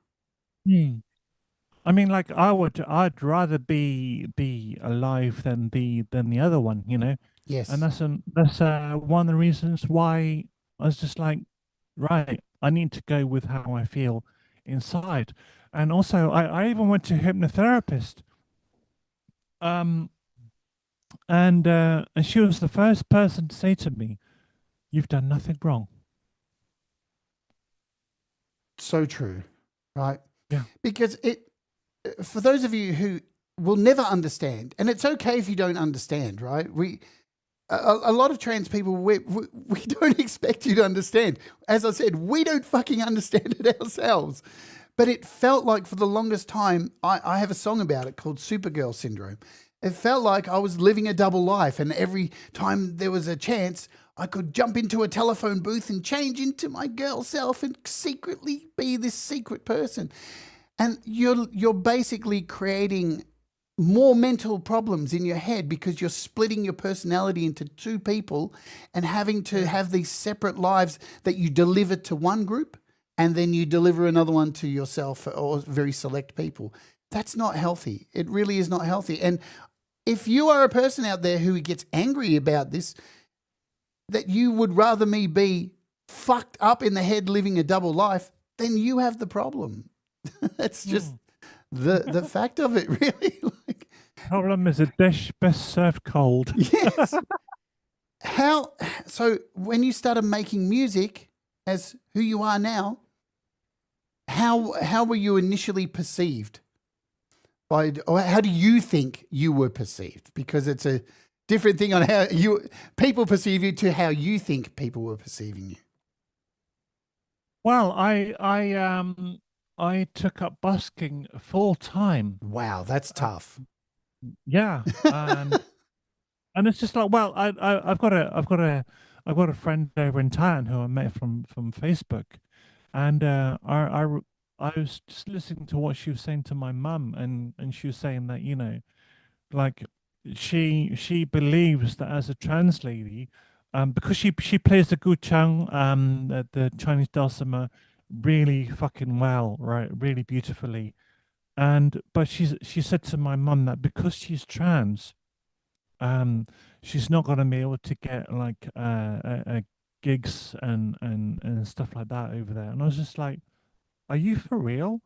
I mean, like I'd rather be alive than the other one, you know. Yes. And that's one of the reasons why I was just like, right, I need to go with how I feel inside. And also, I even went to a hypnotherapist, and she was the first person to say to me, "You've done nothing wrong." So true, right? Yeah. Because for those of you who will never understand, and it's okay if you don't understand, right? A lot of trans people, we don't expect you to understand. As I said, we don't fucking understand it ourselves. But it felt like for the longest time, I have a song about it called Supergirl Syndrome. It felt like I was living a double life, and every time there was a chance, I could jump into a telephone booth and change into my girl self and secretly be this secret person. And you're basically creating more mental problems in your head because you're splitting your personality into two people and having to have these separate lives that you deliver to one group and then you deliver another one to yourself or very select people. That's not healthy. It really is not healthy. And if you are a person out there who gets angry about this, that you would rather me be fucked up in the head living a double life, then you have the problem. That's just the fact of it, really. Like, problem is a dish best served cold. Yes. So when you started making music as who you are now, how were you initially perceived? Or how do you think you were perceived? Because it's a different thing on how people perceive you to how you think people were perceiving you. Well, I took up busking full time. Wow, that's tough. Yeah, and it's just like, well, I've got a friend over in Thailand who I met from Facebook, and I was just listening to what she was saying to my mum, and she was saying that, you know, like she believes that as a trans lady, because she plays the guchang, the Chinese dulcimer, really fucking well, right, really beautifully, but she said to my mum that because she's trans, she's not going to be able to get like gigs and stuff like that over there. And I was just like, are you for real?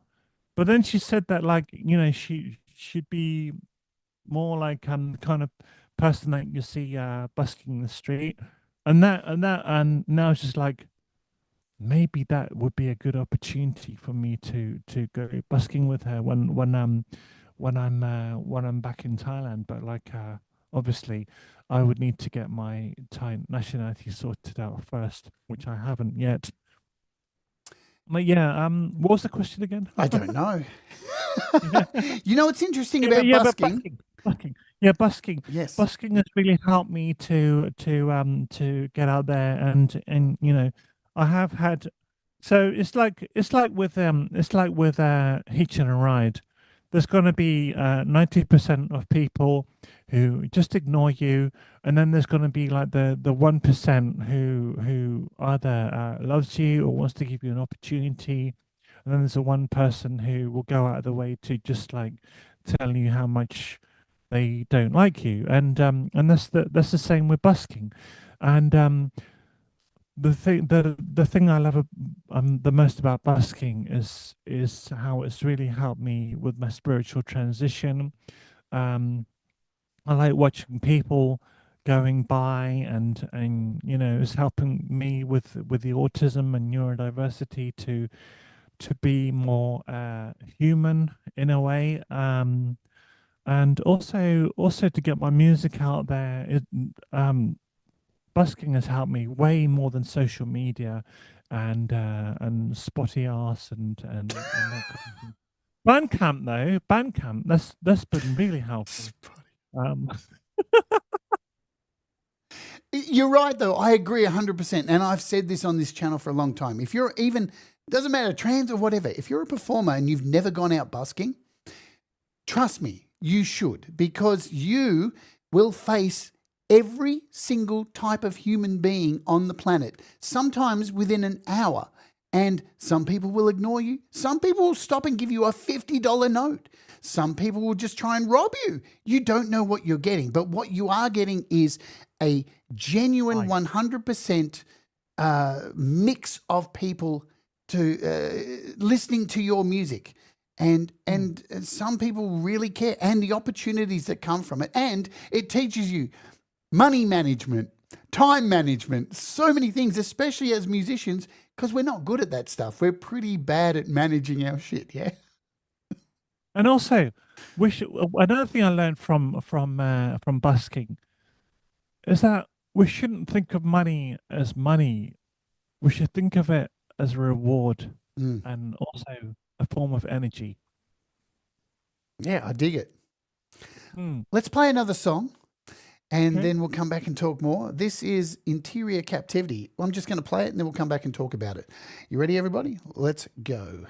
But then she said that, like, you know, she'd be more like kind of person that you see busking the street, and now it's just like, maybe that would be a good opportunity for me to go busking with her when I'm back in Thailand. But like obviously I would need to get my Thai nationality sorted out first, which I haven't yet. But yeah, what was the question again? I don't know. You know what's interesting Yeah, about but busking? busking. Yeah, busking. Yes. Busking has really helped me to get out there and I have had. So it's like with hitching a ride. There's going to be 90% of people who just ignore you, and then there's going to be like the 1% who either loves you or wants to give you an opportunity, and then there's the one person who will go out of the way to just like tell you how much they don't like you, and that's the same with busking, and the thing I love the most about busking is how it's really helped me with my spiritual transition. Um, I like watching people going by and it's helping me with the autism and neurodiversity to be more human in a way. And also to get my music out there. Busking has helped me way more than social media and spotty ass and that kind of thing. Bandcamp, that's been really helpful. You're right, though. I agree 100%. And I've said this on this channel for a long time. If you're even, doesn't matter, trans or whatever, if you're a performer and you've never gone out busking, trust me, you should, because you will face every single type of human being on the planet, sometimes within an hour. And some people will ignore you. Some people will stop and give you a $50 note. Some people will just try and rob you. You don't know what you're getting. But what you are getting is a genuine 100% mix of people to listening to your music. And some people really care, and the opportunities that come from it. And it teaches you money management, time management, so many things, especially as musicians, because we're not good at that stuff. We're pretty bad at managing our shit, yeah? And also, another thing I learned from busking is that we shouldn't think of money as money. We should think of it as a reward and also a form of energy. Yeah, I dig it. Let's play another song. And then we'll come back and talk more. This is Interior Captivity. I'm just going to play it and then we'll come back and talk about it. You ready, everybody? Let's go.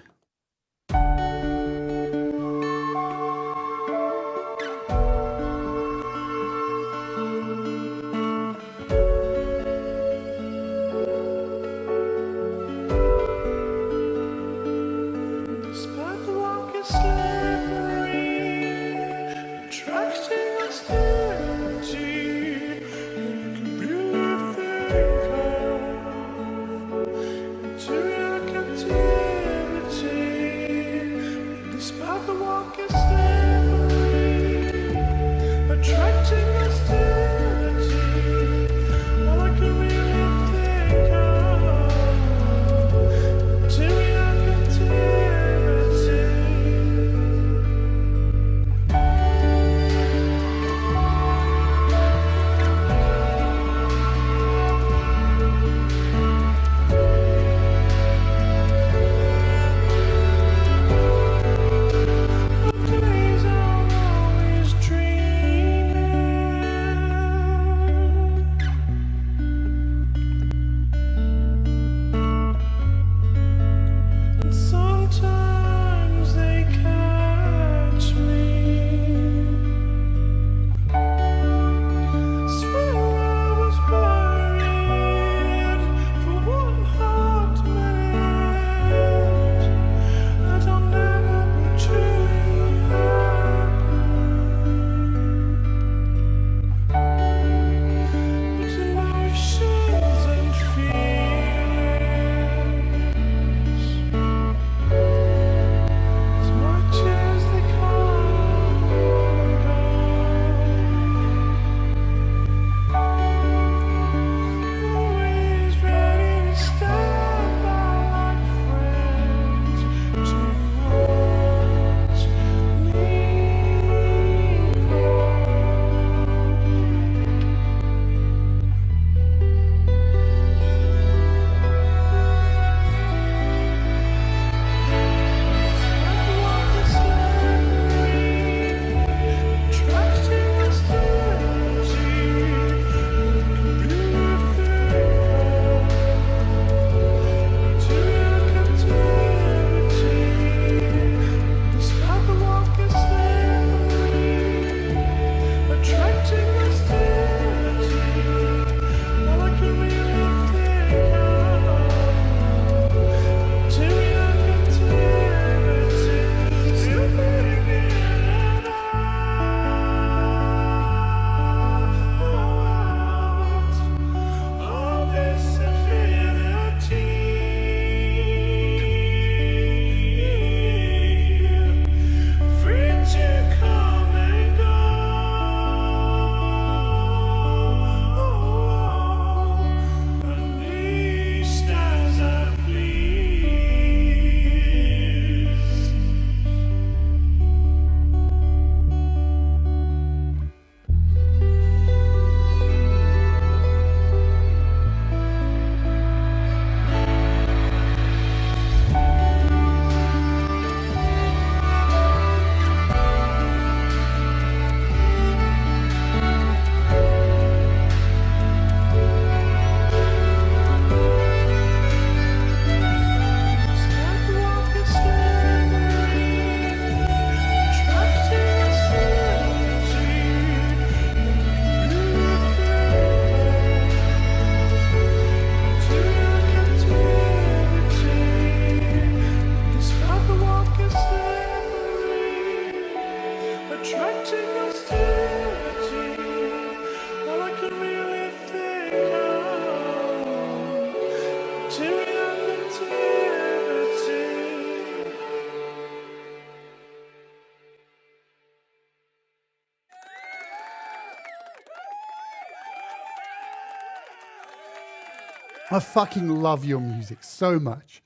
I fucking love your music so much.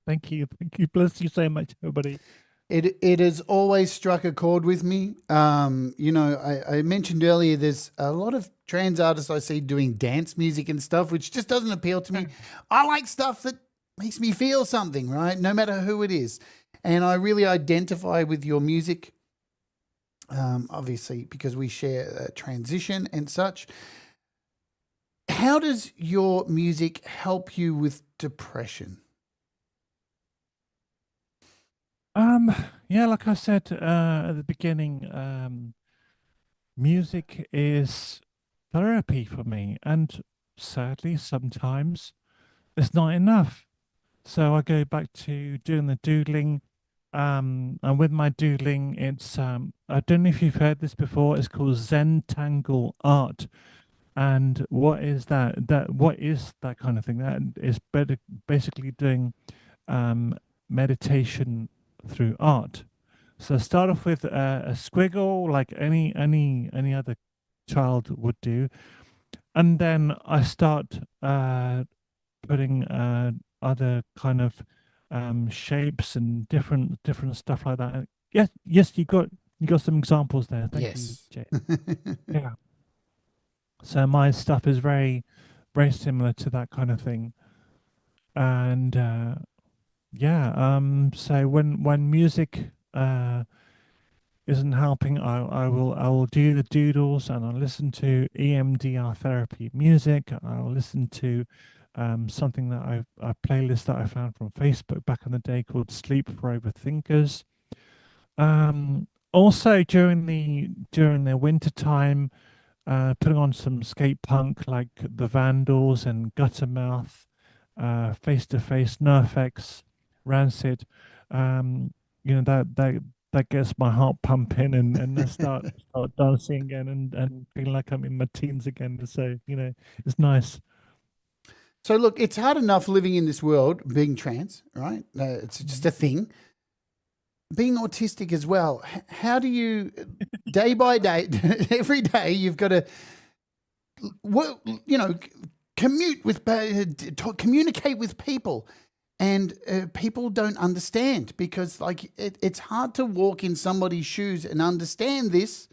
Thank you. Bless you so much, everybody. It has always struck a chord with me. You know, I mentioned earlier there's a lot of trans artists I see doing dance music and stuff, which just doesn't appeal to me. I like stuff that makes me feel something, right? No matter who it is. And I really identify with your music, obviously, because we share a transition and such. How does your music help you with depression? Yeah, like I said at the beginning, music is therapy for me, and sadly, sometimes it's not enough. So I go back to doing the doodling. And with my doodling, it's I don't know if you've heard this before. It's called Zen Tangle art. And what is that? What is that kind of thing? That is basically doing meditation through art. So start off with a squiggle, like any other child would do, and then I start putting other kind of shapes and different stuff like that. Yes, you got some examples there. Thank you, Yes. Jade. Yeah. So my stuff is very similar to that kind of thing, and yeah. So when music isn't helping, I will do the doodles, and I'll listen to EMDR therapy music. I'll listen to something that a playlist that I found from Facebook back in the day called Sleep for Overthinkers. Also during the winter time, putting on some skate punk like the Vandals and Guttermouth, Face to Face, NoFX, Rancid. You know that gets my heart pumping, and I start dancing again and feeling like I'm in my teens again. So it's nice. So look, it's hard enough living in this world, being trans, right? It's just a thing. Being autistic as well. How do you, day by day, every day, you've got to, communicate with people, and people don't understand because, like, it's hard to walk in somebody's shoes and understand this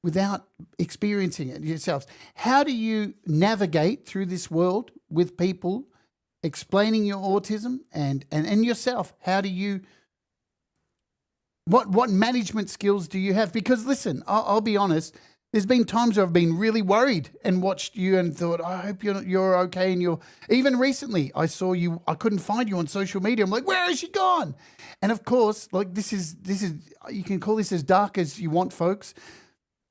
without experiencing it yourselves. How do you navigate through this world with people explaining your autism and yourself? How do you, what management skills do you have? Because listen, I'll be honest, there's been times where I've been really worried and watched you and thought, I hope you're okay. And you're, even recently I saw you, I couldn't find you on social media. I'm like, where is she gone? And of course, like this is, you can call this as dark as you want, folks.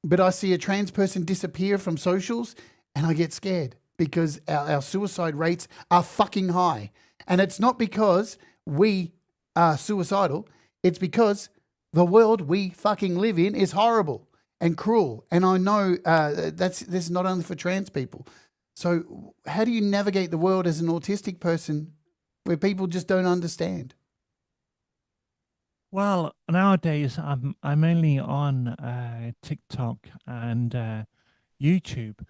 But I see a trans person disappear from socials and I get scared because our suicide rates are fucking high. And it's not because we are suicidal. It's because the world we fucking live in is horrible and cruel. And I know that's not only for trans people. So how do you navigate the world as an autistic person where people just don't understand? Well, nowadays I'm mainly on TikTok and YouTube.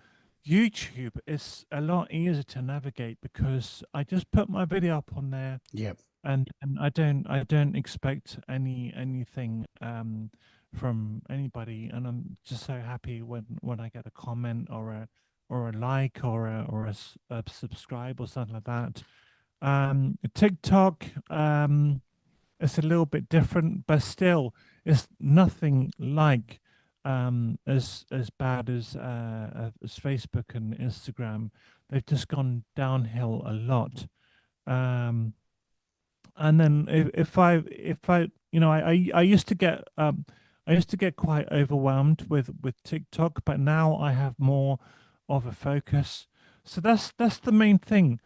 YouTube is a lot easier to navigate because I just put my video up on there. Yep. And I don't expect anything from anybody, and I'm just so happy when I get a comment or a like or a subscribe or something like that. TikTok, it's a little bit different, but still, it's nothing like as bad as Facebook and Instagram. They've just gone downhill a lot. And then if I I used to get quite overwhelmed with TikTok, but now I have more of a focus. So that's the main thing,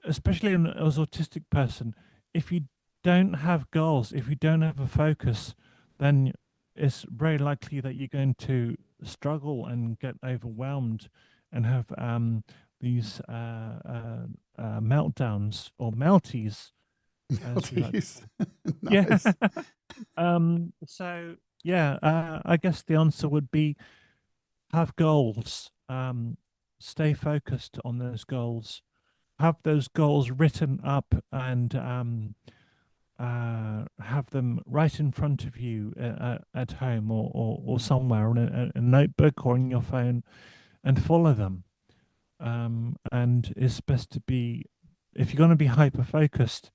especially as autistic person. If you don't have goals, if you don't have a focus, then it's very likely that you're going to struggle and get overwhelmed and have these meltdowns or melties. Melties. Yeah. Nice. So yeah, I guess the answer would be have goals. Stay focused on those goals. have those goals written up and have them right in front of you at home or somewhere on a notebook or on your phone, and follow them. And it's best to be, if you're going to be hyper focused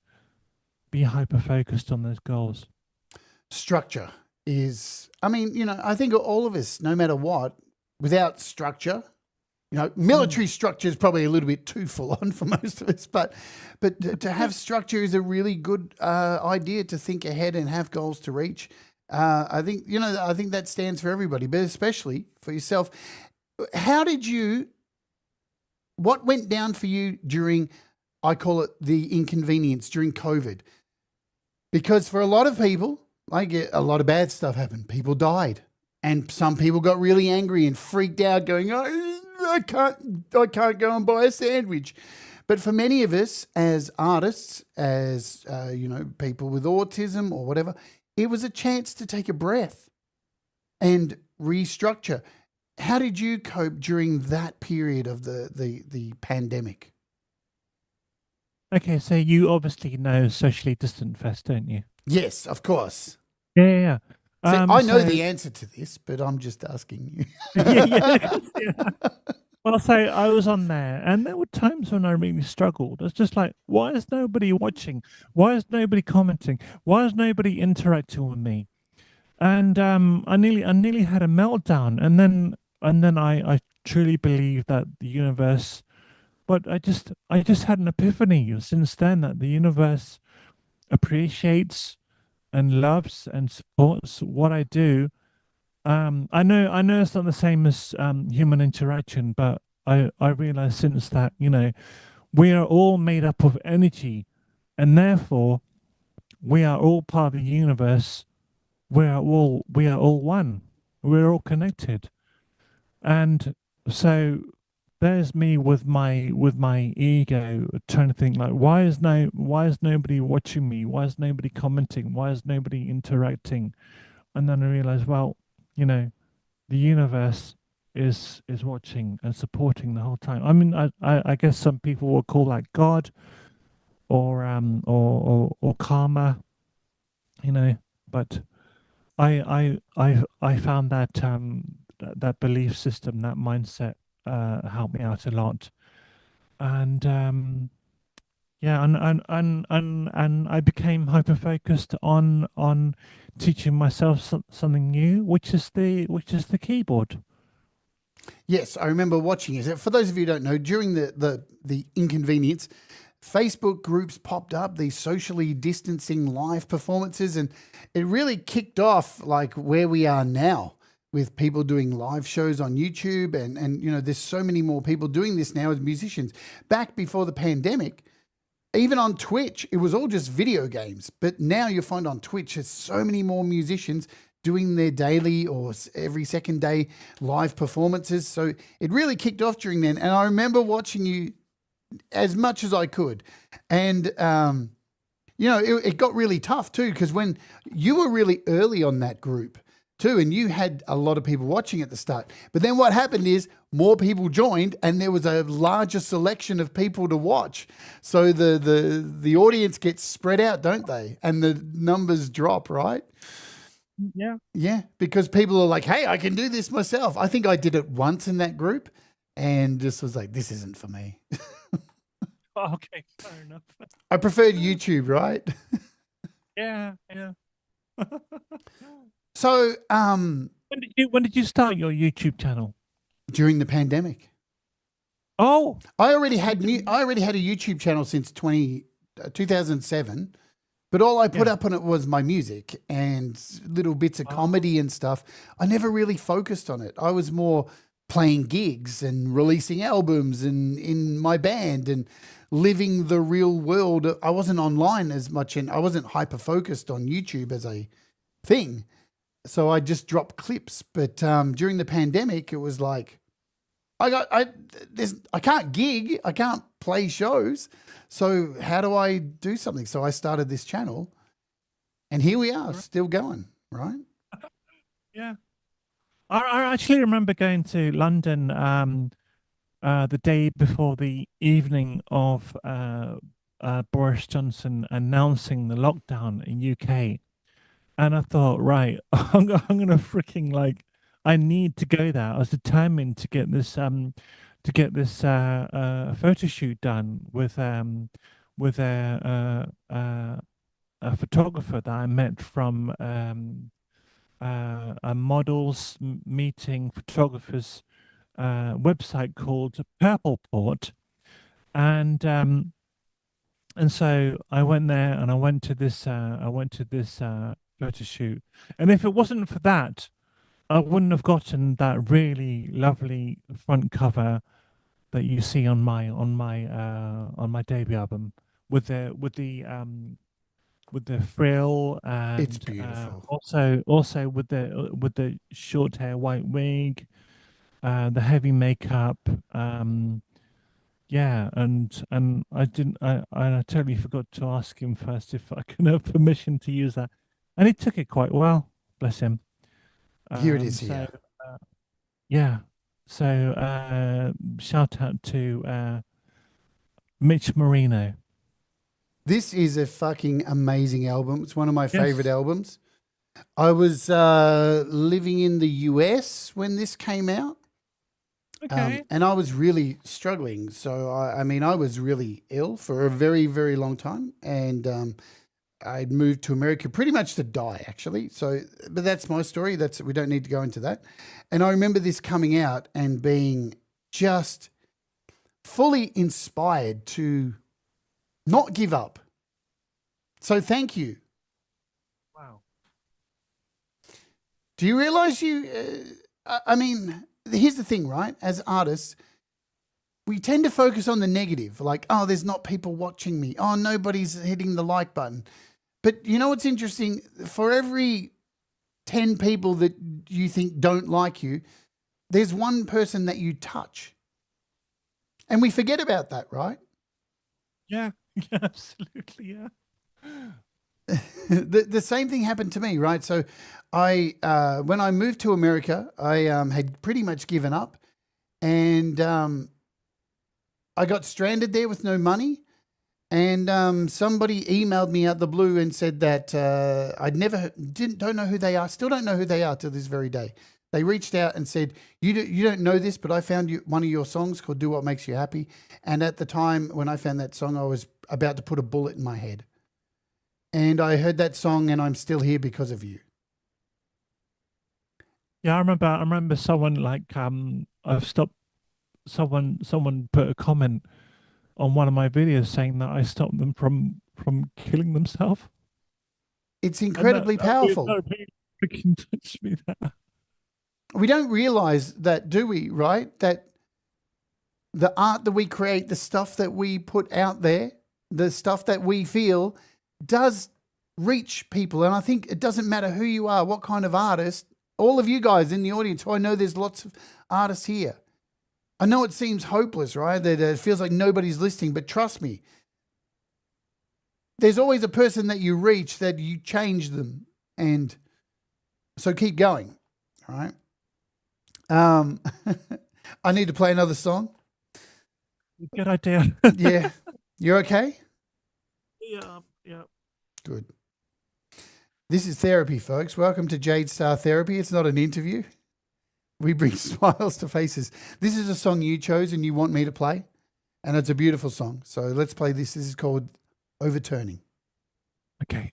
on those goals. Structure is, I mean, I think all of us, no matter what, without structure, military structure is probably a little bit too full on for most of us, but to have structure is a really good idea, to think ahead and have goals to reach. I think that stands for everybody, but especially for yourself. What went down for you during, I call it the inconvenience, during COVID? Because for a lot of people, a lot of bad stuff happened. People died, and some people got really angry and freaked out, going, "Oh, I can't go and buy a sandwich." But for many of us, as artists, as people with autism or whatever, it was a chance to take a breath and restructure. How did you cope during that period of the pandemic? Okay, so you obviously know Socially Distant Fest, don't you? Yes, of course. Yeah. See, I know the answer to this, but I'm just asking you. Yeah. Well, so I was on there, and there were times when I really struggled. It's just like, why is nobody watching? Why is nobody commenting? Why is nobody interacting with me? And I nearly had a meltdown, and then I truly believe that the universe. But I just had an epiphany since then, that the universe appreciates and loves and supports what I do. I know it's not the same as human interaction, but I realize since that, we are all made up of energy, and therefore we are all part of the universe. We are all one. We're all connected. And so there's me with my ego trying to think, like, why is nobody watching me? Why is nobody commenting? Why is nobody interacting? And then I realized, well, the universe is watching and supporting the whole time. I mean, I guess some people will call that God or karma, but I found that that belief system, that mindset, helped me out a lot. And yeah, and I became hyper focused on teaching myself something new, which is the keyboard. Yes, I remember watching it. For those of you who don't know, during the inconvenience, Facebook groups popped up, these socially distancing live performances, and it really kicked off like where we are now, with people doing live shows on YouTube, and there's so many more people doing this now as musicians. Back before the pandemic, even on Twitch, it was all just video games. But now you find on Twitch, there's so many more musicians doing their daily or every second day live performances. So it really kicked off during then. And I remember watching you as much as I could. And, it got really tough too, because when you were really early on that group too, and you had a lot of people watching at the start. But then what happened is more people joined, and there was a larger selection of people to watch. So the audience gets spread out, don't they? And the numbers drop, right? Yeah. Yeah, because people are like, hey, I can do this myself. I think I did it once in that group and just was like, this isn't for me. Okay, fair enough. I preferred YouTube, right? Yeah. So, when did you start your YouTube channel? During the pandemic. Oh, I already had a YouTube channel since 2007, but all I put up on it was my music and little bits of comedy and stuff. I never really focused on it. I was more playing gigs and releasing albums and in my band and living the real world. I wasn't online as much, and I wasn't hyper focused on YouTube as a thing. So I just dropped clips. But during the pandemic, it was like, I can't gig, I can't play shows. So how do I do something? So I started this channel, and here we are, still going, right? Yeah. I actually remember going to London the day before the evening of Boris Johnson announcing the lockdown in UK, and I thought, right, I'm gonna freaking like, I need to go there. I was determined to get this photo shoot done with a photographer that I met from a models meeting photographers website called Purple Port, and so I went there and I went to this photo shoot, and if it wasn't for that, I wouldn't have gotten that really lovely front cover that you see on my debut album with the frill, It's and beautiful. also with the short hair, white wig, the heavy makeup. Yeah, and I totally forgot to ask him first if I can have permission to use that, and he took it quite well. Bless him. Here it is So here. yeah, so shout out to Mitch Marino. This is a fucking amazing album. It's one of my favorite Yes. albums. I was living in the US when this came out. Okay. And I was really struggling. So, I mean, I was really ill for a very, very long time. And I'd moved to America pretty much to die, actually. So, but that's my story. We don't need to go into that. And I remember this coming out and being just fully inspired to not give up. So thank you. Wow. Do you realize I mean, here's the thing, right? As artists, we tend to focus on the negative, like, oh, there's not people watching me. Oh, nobody's hitting the like button. But you know what's interesting? For every 10 people that you think don't like you, there's one person that you touch. And we forget about that, right? Yeah. Yeah, absolutely. Yeah. The same thing happened to me, right? So when I moved to America, I had pretty much given up, and I got stranded there with no money. And somebody emailed me out the blue and said that don't know who they are, still don't know who they are to this very day. They reached out and said, you don't know this, but I found one of your songs called Do What Makes You Happy. And at the time when I found that song, I was about to put a bullet in my head. And I heard that song, and I'm still here because of you. Yeah, I remember someone like I've stopped someone put a comment on one of my videos saying that I stopped them from killing themselves. It's incredibly powerful. That really freaking touched me. That. We don't realize that, do we, right? That the art that we create, the stuff that we put out there, the stuff that we feel does reach people. And I think it doesn't matter who you are, what kind of artist, all of you guys in the audience, who I know there's lots of artists here. I know it seems hopeless, right? That it feels like nobody's listening, but trust me, there's always a person that you reach that you change them. And so keep going, all right? I need to play another song. Good idea. Yeah. You're okay? Yeah. Yeah. Good. This is therapy, folks. Welcome to Jade Starr Therapy. It's not an interview. We bring smiles to faces. This is a song you chose and you want me to play, and it's a beautiful song. So let's play this. This is called Overturning. Okay.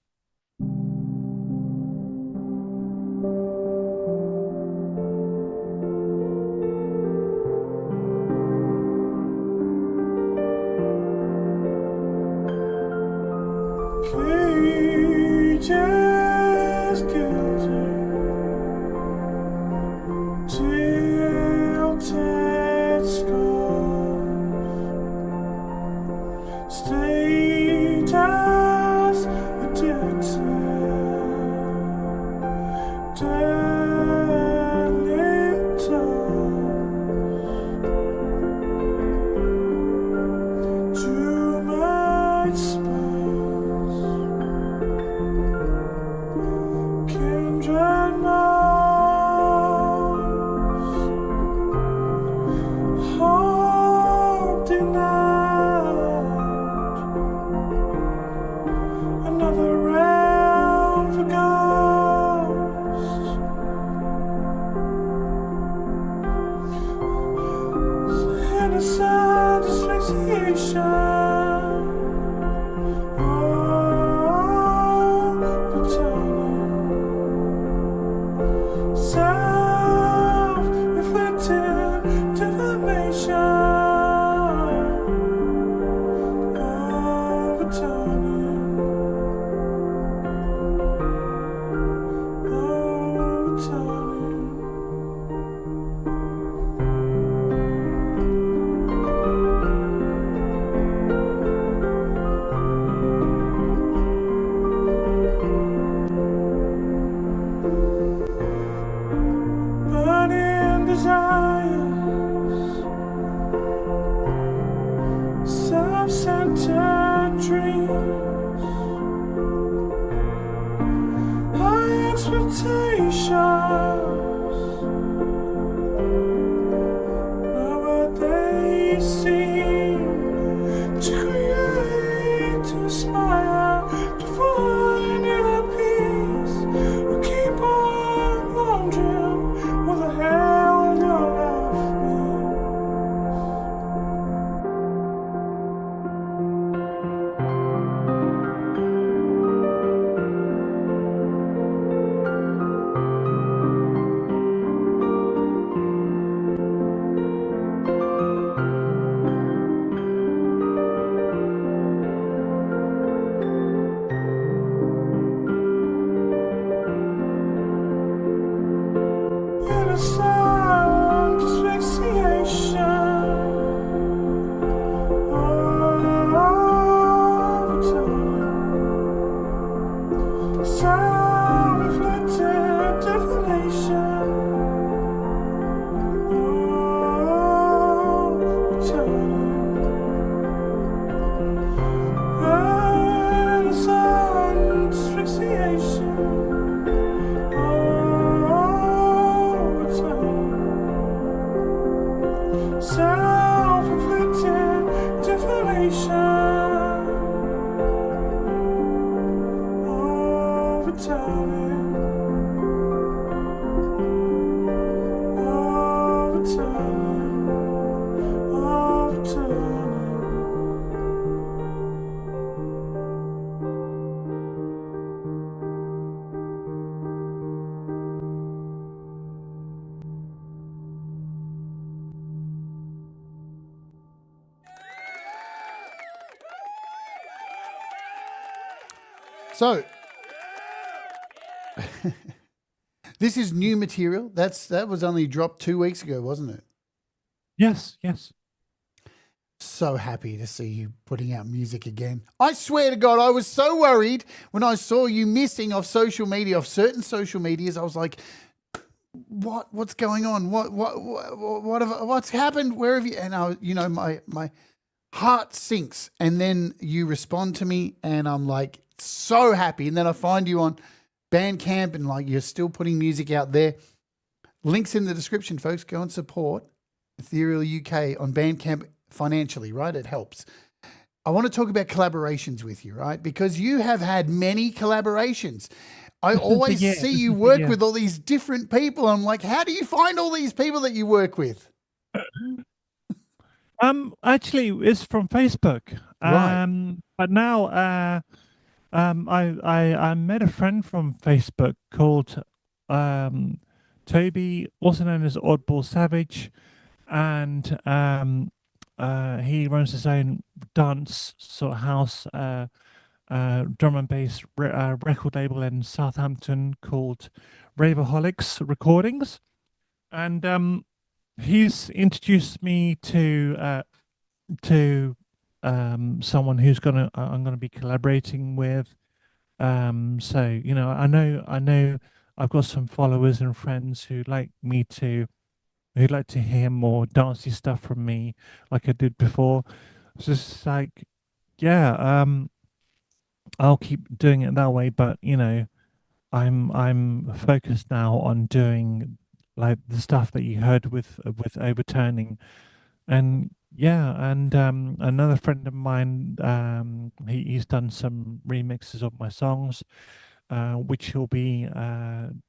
Cages guilty, tilted scars, status addicted, deadly touch, too much space. overturning, overturning, overturning. So, this is new material. That was only dropped 2 weeks ago, wasn't it? Yes, yes. So happy to see you putting out music again. I swear to God, I was so worried when I saw you missing off social media, off certain social medias. I was like, what's going on? What's happened? Where have you? And my heart sinks. And then you respond to me, and I'm like so happy. And then I find you on Bandcamp, and like you're still putting music out there. Links in the description, folks. Go and support Ethereal UK on Bandcamp financially, right? It helps. I want to talk about collaborations with you, right? Because you have had many collaborations. I always see you work with all these different people. I'm like, how do you find all these people that you work with? Actually, it's from Facebook. Right. But now, I met a friend from Facebook called Toby, also known as Oddball Savage, and he runs his own dance sort of house, drum and bass record label in Southampton called Raverholics Recordings, and he's introduced me to someone who's I'm gonna be collaborating with. So I know I've got some followers and friends who'd like to hear more dancey stuff from me, like I did before. It's just like, yeah, I'll keep doing it that way, but I'm focused now on doing like the stuff that you heard with overturning, and yeah, and another friend of mine, he's done some remixes of my songs, which he'll be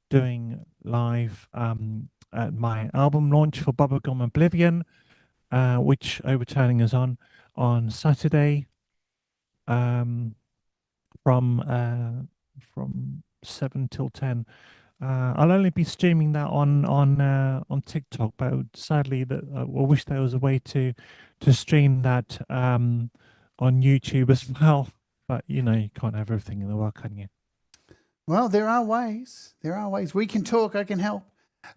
doing live at my album launch for Bubblegum Oblivion, which overturning is on Saturday, um, from 7 till 10. I'll only be streaming that on TikTok, but sadly that I wish there was a way to stream that on YouTube as well. But you can't have everything in the world, can you? Well, there are ways. There are ways. We can talk. I can help.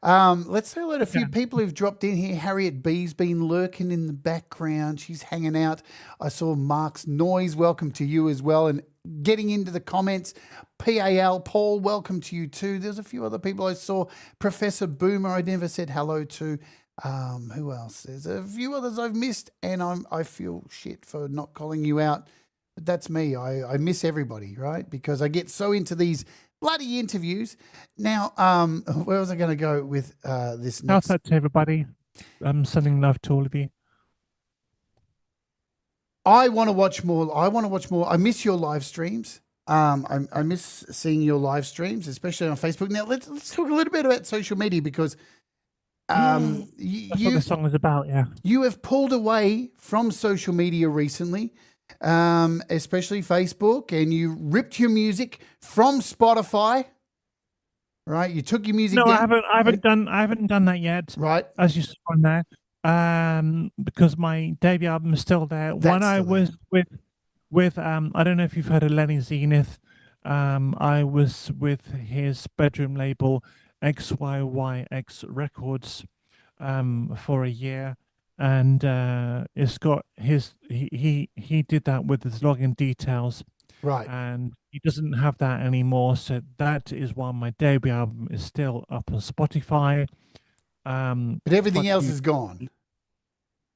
Let's say hello to a few people who've dropped in here. Harriet B's been lurking in the background. She's hanging out. I saw Mark's Noise. Welcome to you as well. And getting into the comments, PAL, Paul, welcome to you too. There's a few other people I saw. Professor Boomer, I never said hello to. Who else? There's a few others I've missed, and I feel shit for not calling you out. But that's me. I miss everybody, right? Because I get so into these bloody interviews. Now, where was I going to go with this next? How's that to everybody? I'm sending love to all of you. I want to watch more. I miss your live streams. I miss seeing your live streams, especially on Facebook. Now, let's talk a little bit about social media, because That's what the song is about, yeah. You have pulled away from social media recently, especially Facebook, and you ripped your music from Spotify. Right, you took your music. No, down. I haven't done that yet. Right, as you saw on there, because my debut album is still there. When I was with I don't know if you've heard of Lenny Zenith. I was with his bedroom label XYYX Records for a year, and it's got he did that with his login details. Right. And he doesn't have that anymore. So that is why my debut album is still up on Spotify. But everything else is gone.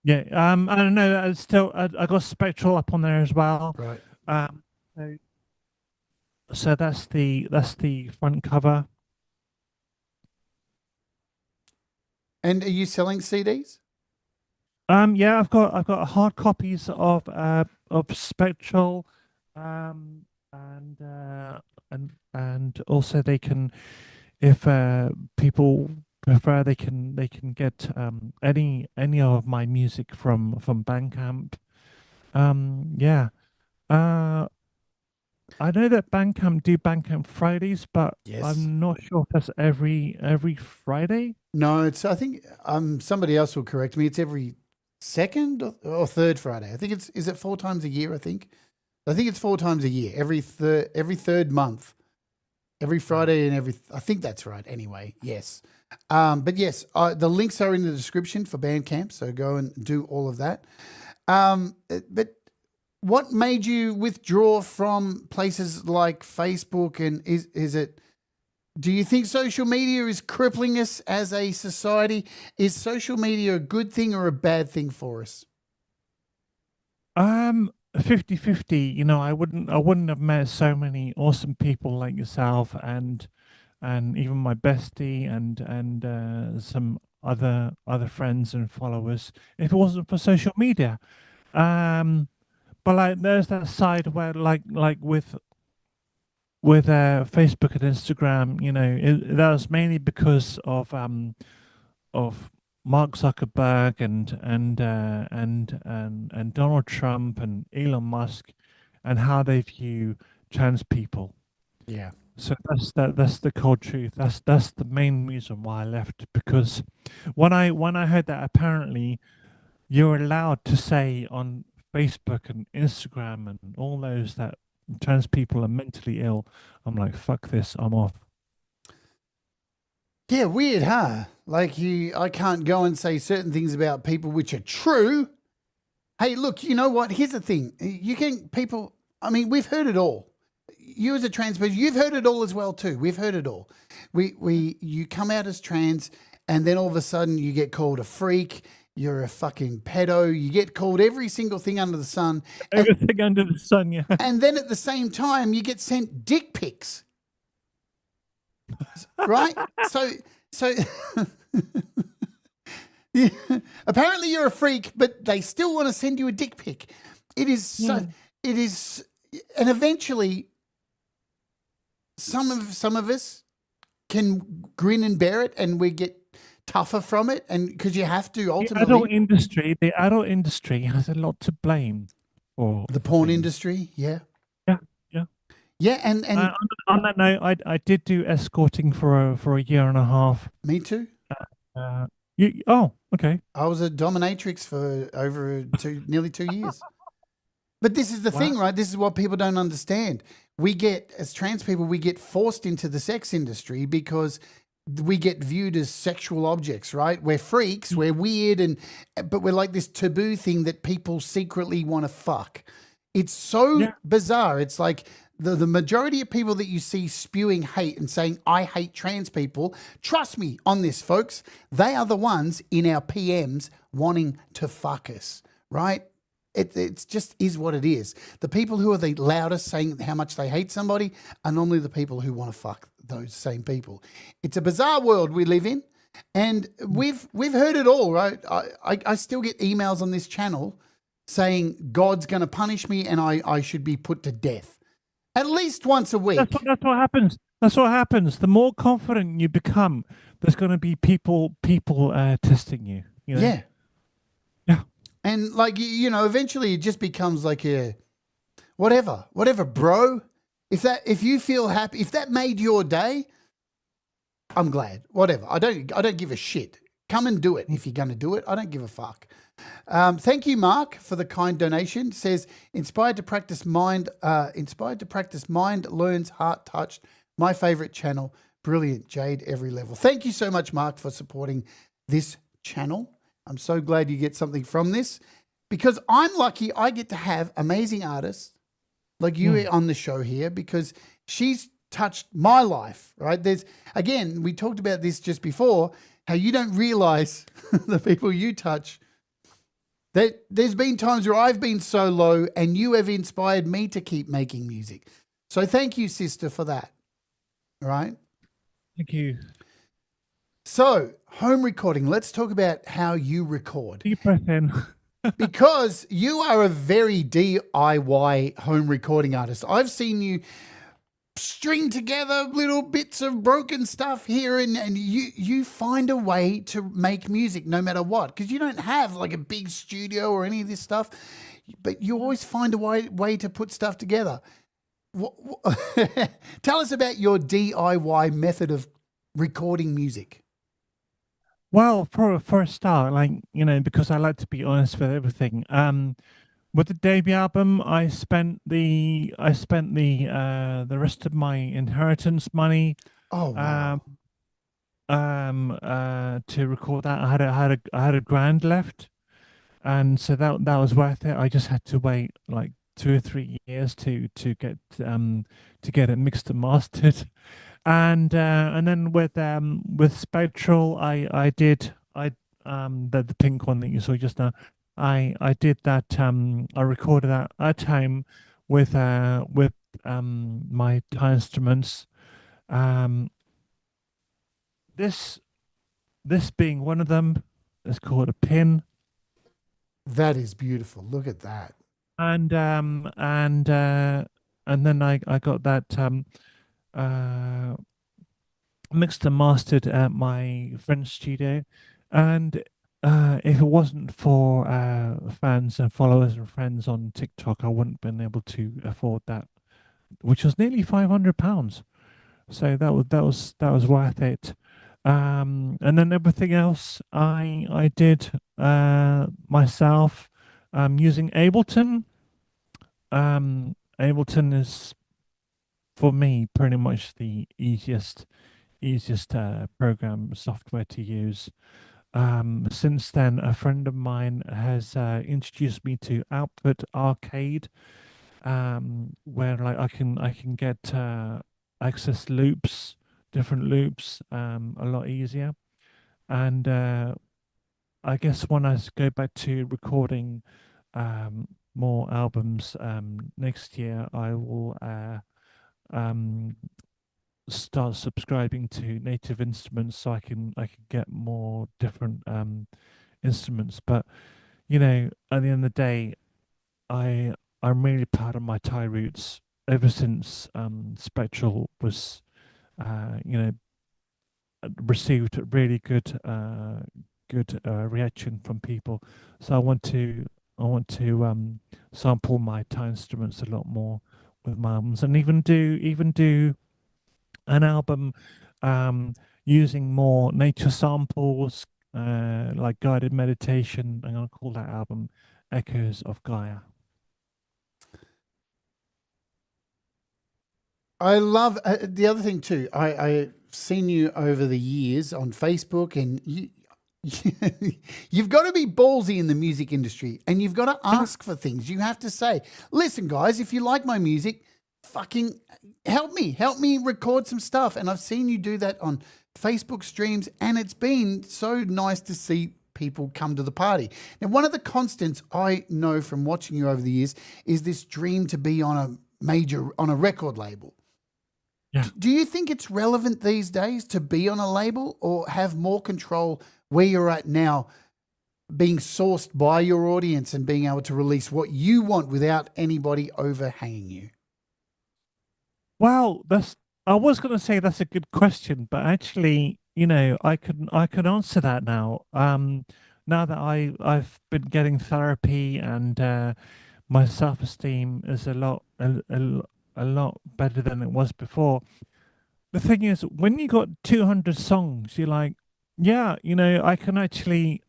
Yeah. I don't know. It's still I got Spectral up on there as well. Right. So that's the front cover. And are you selling CDs? Yeah, I've got hard copies of Spectral. and and also they can, if people prefer, they can get any of my music from Bandcamp. Yeah. Uh, I know that Bandcamp do Bandcamp Fridays, but Yes. I'm not sure if that's every Friday. No, it's, I think, somebody else will correct me. It's every second or third Friday. I think is it 4 times a year, I think. I think it's 4 times a year, every third month. Every Friday and I think that's right. Anyway, yes. But yes, the links are in the description for Bandcamp, so go and do all of that. But what made you withdraw from places like Facebook, and is it, do you think social media is crippling us as a society? Is social media a good thing or a bad thing for us? 50-50. You know, I wouldn't have met so many awesome people like yourself and even my bestie and some other friends and followers if it wasn't for social media. Um, but like there's that side where like with Facebook and Instagram, you know, that was mainly because of Mark Zuckerberg and Donald Trump and Elon Musk and how they view trans people. Yeah. So that's the cold truth. That's the main reason why I left, because when I heard that apparently you're allowed to say on Facebook and Instagram and all those that trans people are mentally ill, I'm like, fuck this, I'm off. Yeah, weird, huh? Like I can't go and say certain things about people which are true. Hey, look, you know what? Here's the thing. You can, people, I mean, we've heard it all. You as a trans person, you've heard it all as well too. We've heard it all. You come out as trans and then all of a sudden you get called a freak. You're a fucking pedo. You get called every single thing under the sun. Everything under the sun, yeah. And then at the same time, you get sent dick pics. Right? So yeah, apparently you're a freak, but they still want to send you a dick pic. It is so, it is, and eventually some of us can grin and bear it, and we get tougher from it, and because you have to ultimately. The adult industry has a lot to blame for The porn things. industry, yeah. Yeah, and on that note, I did do escorting for a year and a half. Me too. Okay. I was a dominatrix for over nearly 2 years. But this is the thing, right? This is what people don't understand. We get, as trans people, we get forced into the sex industry because we get viewed as sexual objects, right? We're freaks, we're weird, but we're like this taboo thing that people secretly want to fuck. It's so bizarre. It's like the majority of people that you see spewing hate and saying, I hate trans people, trust me on this, folks, they are the ones in our PMs wanting to fuck us, right? It's just is what it is. The people who are the loudest saying how much they hate somebody are normally the people who want to fuck those same people. It's a bizarre world we live in, and we've heard it all, right? I still get emails on this channel saying God's going to punish me and I should be put to death at least once a week. That's what happens. That's what happens. The more confident you become, there's going to be people testing you. You know? Yeah. Yeah. And like, you know, eventually it just becomes like a whatever, bro. If you feel happy, if that made your day, I'm glad. Whatever. I don't give a shit. Come and do it if you're going to do it. I don't give a fuck. Thank you, Mark, for the kind donation. It says inspired to practice mind learns heart touched. My favorite channel. Brilliant, Jade, every level. Thank you so much, Mark, for supporting this channel. I'm so glad you get something from this, because I'm lucky I get to have amazing artists like you on the show here, because she's touched my life, right? Again, we talked about this just before, how you don't realize the people you touch. There's been times where I've been so low and you have inspired me to keep making music. So thank you, sister, for that. All right? Thank you. So, home recording. Let's talk about how you record. Deep breath in. because you are a very DIY home recording artist. I've seen you string together little bits of broken stuff here, and you find a way to make music no matter what, because you don't have like a big studio or any of this stuff, but you always find a way to put stuff together. Tell us about your DIY method of recording music. Well, for a start, like, because I like to be honest with everything. With the debut album, I spent the rest of my inheritance money Oh wow. to record that. I had a grand left, and so that was worth it. I just had to wait like 2 or 3 years to get it mixed and mastered. And then with Spectral, the pink one that you saw just now, I did that. I recorded that at home with my Thai instruments. Um, this this being one of them is called a pin. That is beautiful. Look at that. And then I got that uh mixed and mastered at my friend's studio. And if it wasn't for fans and followers and friends on TikTok, I wouldn't have been able to afford that, which was nearly £500. So that was worth it. And then everything else I did myself, using Ableton. Ableton is, for me, pretty much the easiest program software to use. Since then, a friend of mine has introduced me to Output Arcade, where like I can get access loops, different loops, a lot easier. And I guess when go back to recording more albums next year, I will um, start subscribing to Native Instruments so I can get more different instruments. But at the end of the day, I'm really proud of my Thai roots. Ever since Spectral was you know received really good reaction from people, so I want to sample my Thai instruments a lot more with my albums, and even do an album um, using more nature samples, like guided meditation. I'm going to call that album Echoes of Gaia. I love the other thing too. I've seen you over the years on Facebook, and you've got to be ballsy in the music industry, and you've got to ask for things. You have to say, "Listen, guys, if you like my music, fucking help me record some stuff." And I've seen you do that on Facebook streams, and it's been so nice to see people come to the party. Now, one of the constants I know from watching you over the years is this dream to be on a record label. Yeah. Do you think it's relevant these days to be on a label, or have more control where you're at now, being sourced by your audience and being able to release what you want without anybody overhanging you? Well, I was going to say that's a good question, but actually, I could answer that now. Now that I've been getting therapy, and my self-esteem is a lot better than it was before. The thing is, when you got 200 songs, you're like, yeah, I can actually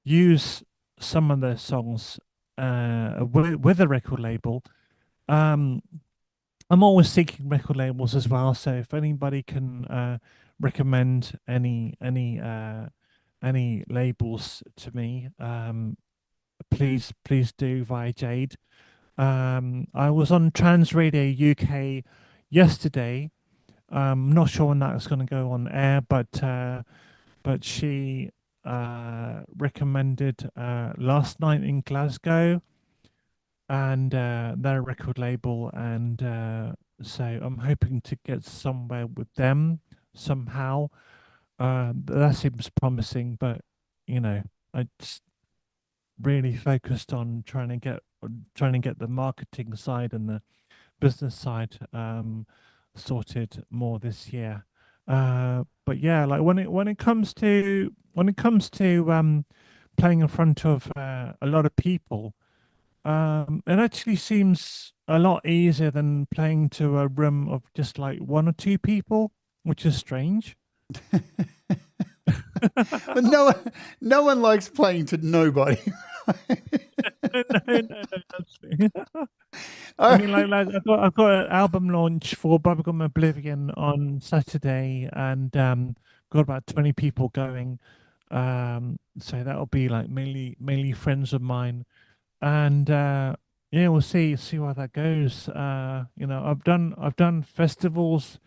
use some of those songs with a record label. Um, I'm always seeking record labels as well. So if anybody can recommend any labels to me, please do via Jade. I was on Trans Radio UK yesterday. Not sure when that's going to go on air, but she recommended Last Night in Glasgow, and their record label, and so I'm hoping to get somewhere with them somehow. That seems promising, but you know, I just really focused on trying to get the marketing side and the business side sorted more this year. But yeah, like when it comes to playing in front of a lot of people, it actually seems a lot easier than playing to a room of just like one or two people, which is strange. But no one likes playing to nobody. No, absolutely. I mean, like I've got an album launch for Bubblegum Oblivion on Saturday, and got about 20 people going. So that'll be like mainly friends of mine, and yeah, we'll see how that goes. You know, I've done festivals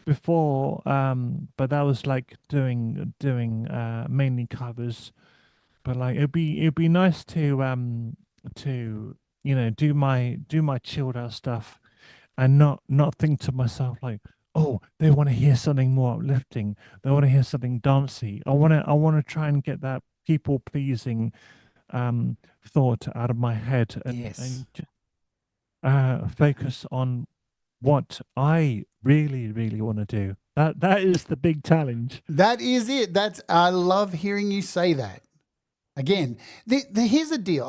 before, but that was like doing mainly covers. But like it'd be nice to do my chilled out stuff and not think to myself like, oh, they want to hear something more uplifting, they want to hear something dancey. I want to try and get that people pleasing thought out of my head, Yes. and just focus on what I really want to do. That is the big challenge. That is it. I love hearing you say that. Again, here's the deal.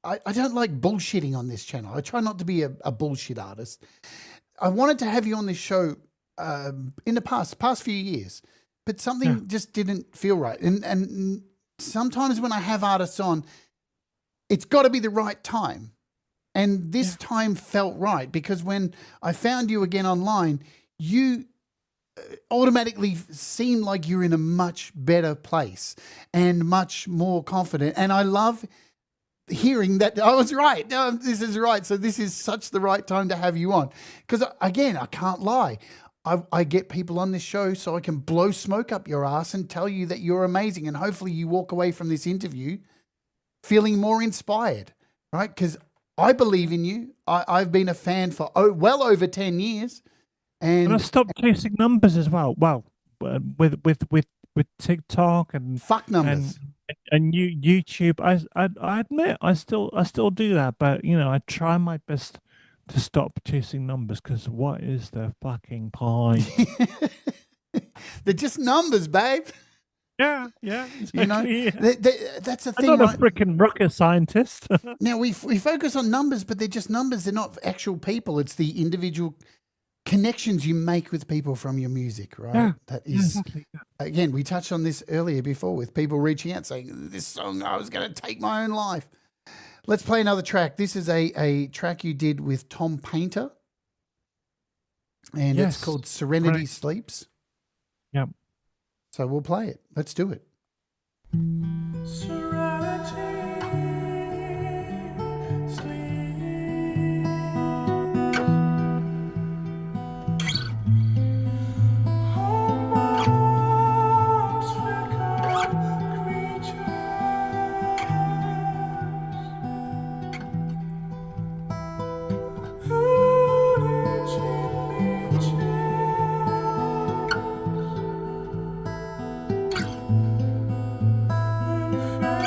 I don't like bullshitting on this channel. I try not to be a bullshit artist. I wanted to have you on this show in the past few years, but something just didn't feel right. And sometimes when I have artists on, it's got to be the right time. And this time felt right, because when I found you again online, you automatically seem like you're in a much better place and much more confident. And I love hearing that I was right. This is right. So this is such the right time to have you on. Because again, I can't lie. I get people on this show so I can blow smoke up your ass and tell you that you're amazing. And hopefully you walk away from this interview feeling more inspired, right? Because I believe in you. I've been a fan for well over 10 years. And I stopped chasing numbers as well. Well, with TikTok and fuck numbers and YouTube, I admit I still do that, but you know, I try my best to stop chasing numbers, because what is the fucking point? They're just numbers, babe. Yeah, exactly. You know, that's the thing. I'm not a freaking rocket scientist. Now we focus on numbers, but they're just numbers. They're not actual people. It's the individual connections you make with people from your music, right? Yeah, that is, exactly. Again, we touched on this earlier before with people reaching out saying, this song, I was going to take my own life. Let's play another track. This is a track you did with Tom Painter, and it's called Serenity Sleeps. Yep. So we'll play it. Let's do it. Fast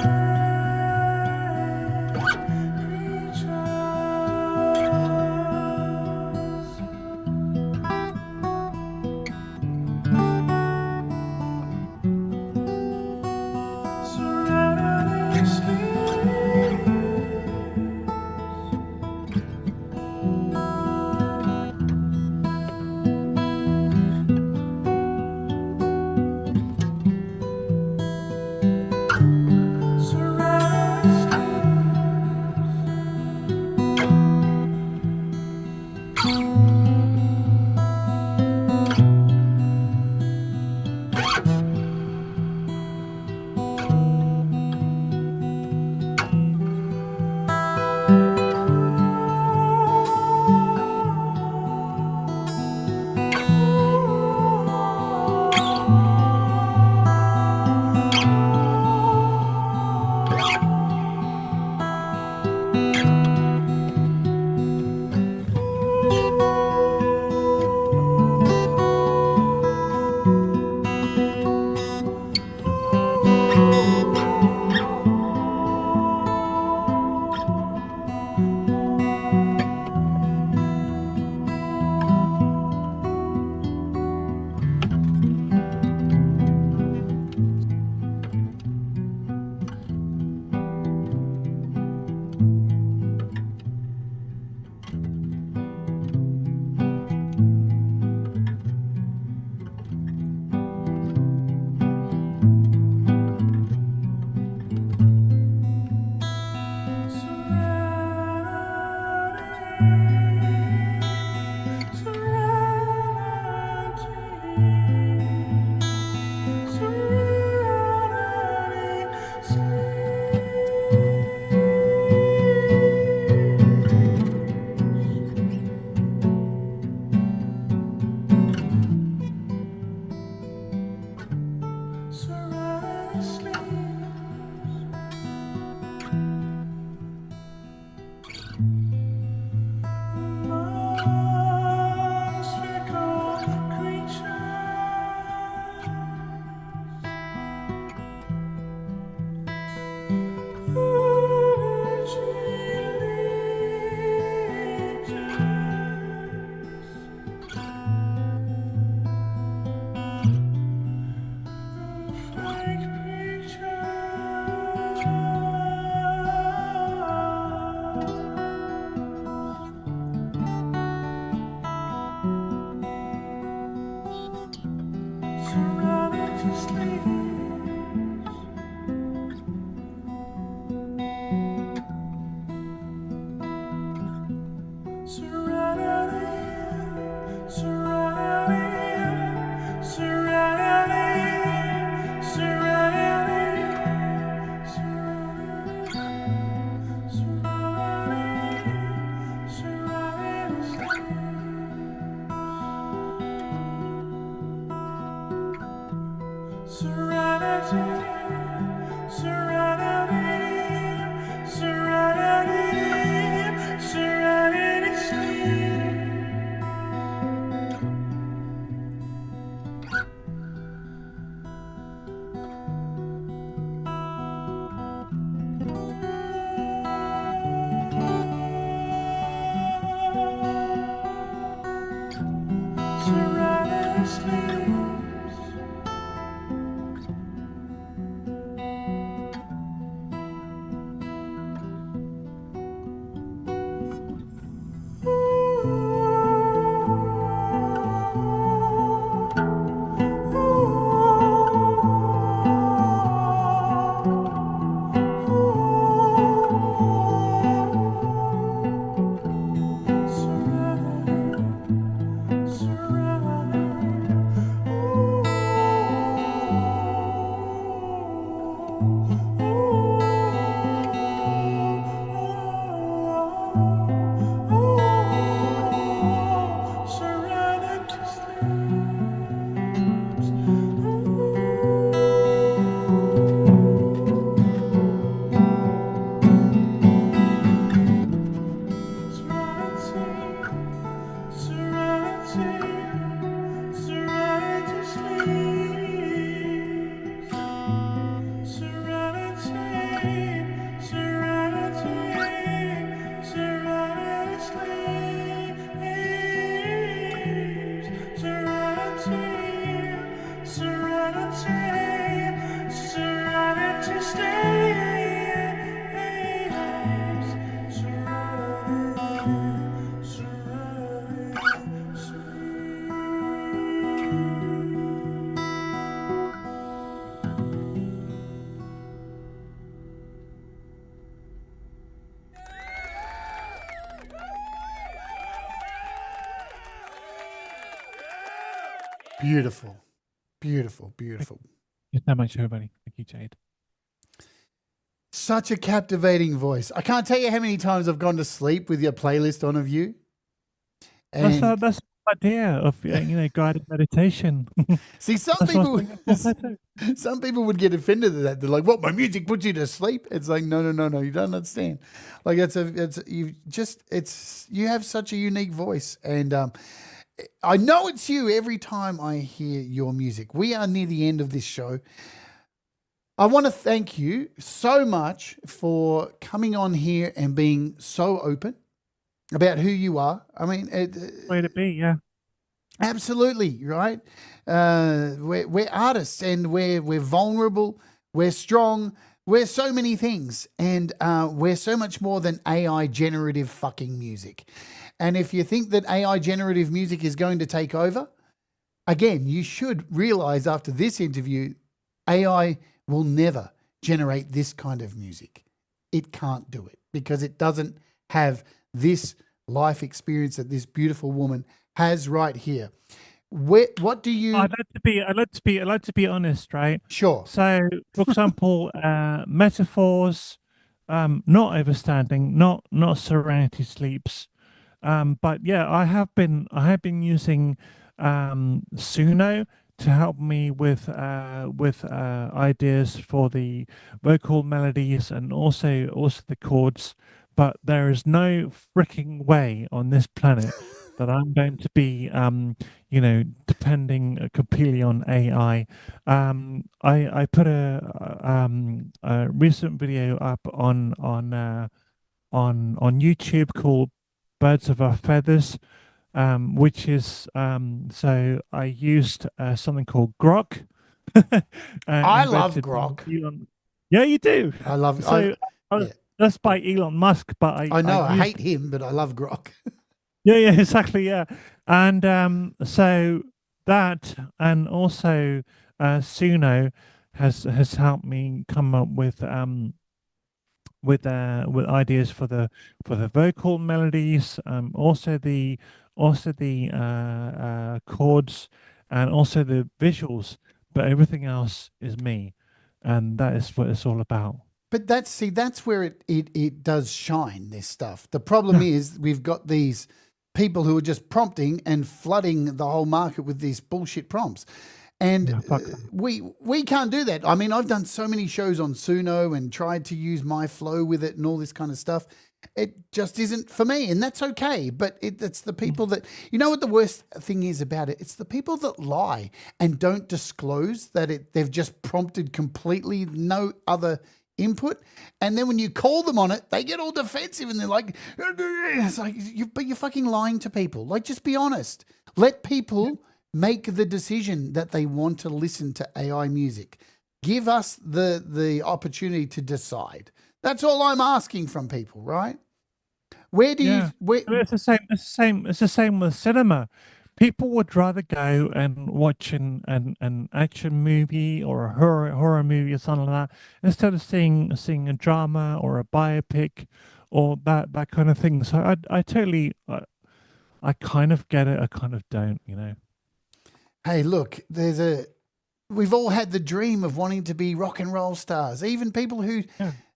Beautiful, beautiful, beautiful. Thank you so much, everybody. Thank you, Jade. Such a captivating voice. I can't tell you how many times I've gone to sleep with your playlist on of you. And That's the idea of guided meditation. see, some That's what people, I think. some people would get offended at that. They're like, "What? My music puts you to sleep?" It's like, no. You don't understand. Like you have such a unique voice, and I know it's you every time I hear your music. We are near the end of this show. I want to thank you so much for coming on here and being so open about who you are. I mean, Way to be, yeah. absolutely, right? We're artists, and we're vulnerable, we're strong, we're so many things, and we're so much more than AI generative fucking music. And if you think that AI generative music is going to take over, again, you should realize after this interview, AI will never generate this kind of music. It can't do it because it doesn't have this life experience that this beautiful woman has right here. What do you? I'd like to be honest, right? Sure. So, for example, metaphors, not overstanding, not serenity sleeps, but yeah, I have been using Suno to help me with ideas for the vocal melodies and also the chords. But there is no freaking way on this planet that I'm going to be, depending completely on AI. I put a recent video up on YouTube called "Birds of Our Feathers," which is so I used something called Grok. I love invented by Grok. Elon. Yeah, you do. I love. So yeah. that's by Elon Musk, but I know I used hate him, but I love Grok. yeah, exactly, yeah. And so that, and also Suno has helped me come up with ideas for the vocal melodies, also the chords, and also the visuals. But everything else is me, and that is what it's all about. But that's where it does shine, this stuff. The problem is we've got these people who are just prompting and flooding the whole market with these bullshit prompts. And we can't do that. I mean, I've done so many shows on Suno and tried to use my flow with it and all this kind of stuff. It just isn't for me, and that's okay. But it's the people that, you know what the worst thing is about it? It's the people that lie and don't disclose that they've just prompted completely no other input, and then when you call them on it, they get all defensive and they're like, it's like, but you're fucking lying to people. Like, just be honest. Let people make the decision that they want to listen to AI music. Give us the opportunity to decide. That's all I'm asking from people, right? Where do you? It's the same. It's the same with cinema. People would rather go and watch an action movie or a horror movie or something like that instead of seeing a drama or a biopic or that kind of thing. So I totally I kind of get it. I kind of don't. Hey, look, we've all had the dream of wanting to be rock and roll stars, even people who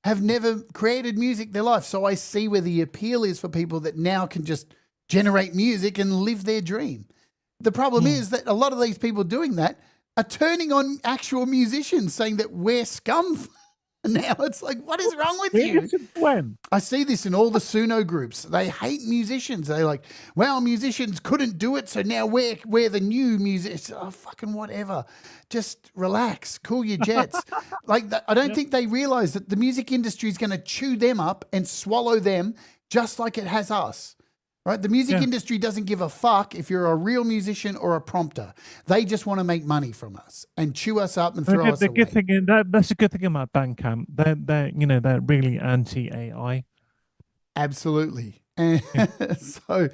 have never created music their life. So I see where the appeal is for people that now can just generate music and live their dream. The problem is that a lot of these people doing that are turning on actual musicians, saying that we're scum. Now it's like, what is wrong with you? When? I see this in all the Suno groups. They hate musicians. They're like, well, musicians couldn't do it, so now we're the new musicians. Oh, fucking whatever. Just relax, cool your jets. I don't think they realize that the music industry is going to chew them up and swallow them just like it has us. Right? The music industry doesn't give a fuck if you're a real musician or a prompter. They just want to make money from us and chew us up and throw us away. That's a good thing about Bandcamp. They're really anti-AI. Absolutely. So,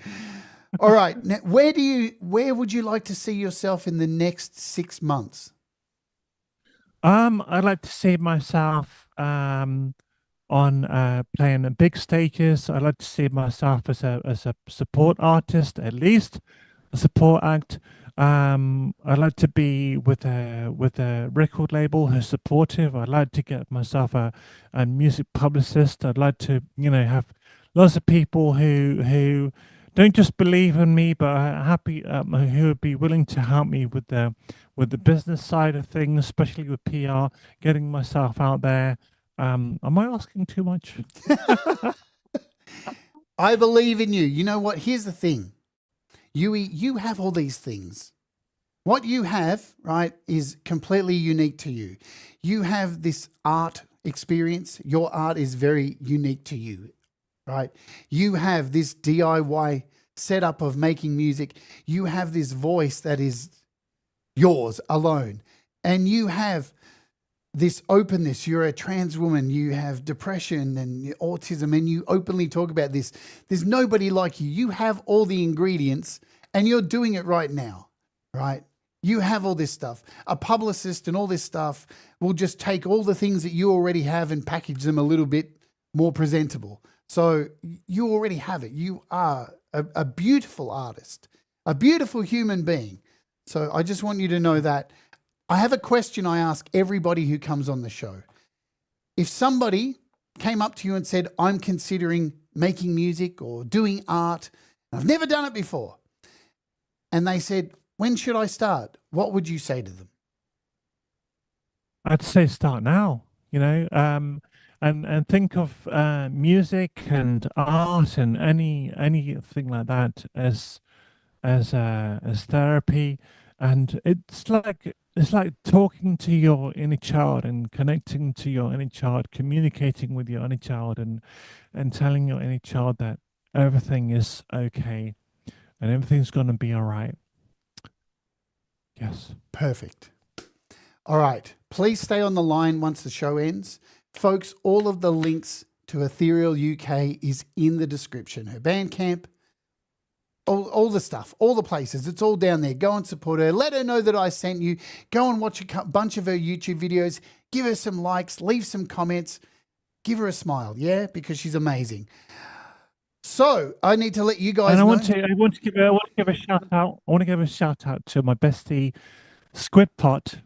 all right. Now, where would you like to see yourself in the next 6 months? I'd like to see myself on playing big stages. I'd like to see myself as a support artist, at least a support act. I'd like to be with a record label who's supportive. I'd like to get myself a music publicist. I'd like to, have lots of people who don't just believe in me, but are happy, who would be willing to help me with the business side of things, especially with PR, getting myself out there. Am I asking too much? I believe in you. You know what? Here's the thing. You have all these things. What you have, right, is completely unique to you. You have this art experience. Your art is very unique to you, right? You have this DIY setup of making music. You have this voice that is yours alone. And you have this openness. You're a trans woman. You have depression and autism, and you openly talk about this. There's nobody like you. You have all the ingredients, and you're doing it right now, right? You have all this stuff. A publicist and all this stuff will just take all the things that you already have and package them a little bit more presentable. So you already have it. You are a beautiful artist, a beautiful human being. So I just want you to know that. I have a question I ask everybody who comes on the show. If somebody came up to you and said, I'm considering making music or doing art, I've never done it before, and they said, when should I start? What would you say to them? I'd say start now, and think of music and art and anything like that as therapy. And it's like talking to your inner child and connecting to your inner child, communicating with your inner child, and telling your inner child that everything is okay and everything's going to be all right. Yes. Perfect. All right. Please stay on the line once the show ends. Folks, all of the links to Ethereal UK is in the description. Her Bandcamp, all the stuff, all the places. It's all down there. Go and support her. Let her know that I sent you. Go and watch a bunch of her YouTube videos. Give her some likes. Leave some comments. Give her a smile, yeah? Because she's amazing. So I need to let you guys and I know. want to give a shout out. I want to give a shout out to my bestie, Squid Pot.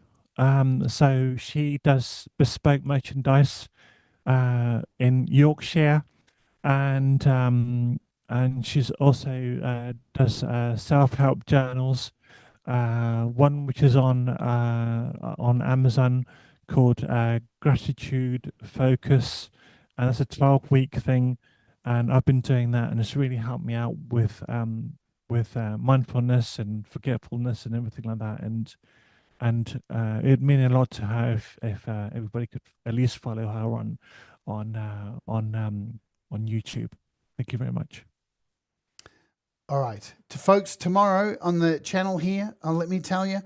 So she does bespoke merchandise in Yorkshire, and she's also does self-help journals. One which is on Amazon called Gratitude Focus, and it's a 12-week thing. And I've been doing that, and it's really helped me out with mindfulness and forgetfulness and everything like that. And it'd mean a lot to her if everybody could at least follow her on YouTube. Thank you very much. All right. To folks, tomorrow on the channel here, let me tell you,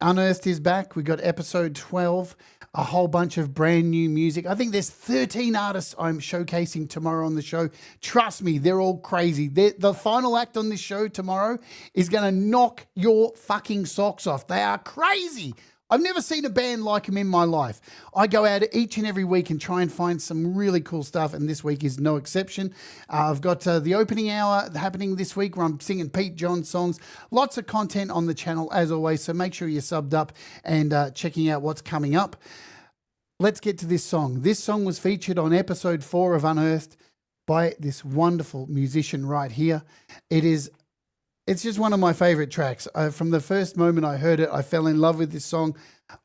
Unearthed is back. We got episode 12, a whole bunch of brand new music. I think there's 13 artists I'm showcasing tomorrow on the show. Trust me, they're all crazy. The final act on this show tomorrow is going to knock your fucking socks off. They are crazy. I've never seen a band like them in my life. I go out each and every week and try and find some really cool stuff, and this week is no exception. I've got the opening hour happening this week where I'm singing Pete John songs. Lots of content on the channel as always, so make sure you're subbed up and checking out what's coming up. Let's get to this song. This song was featured on episode 4 of Unearthed by this wonderful musician right here. It's just one of my favorite tracks. From the first moment I heard it, I fell in love with this song.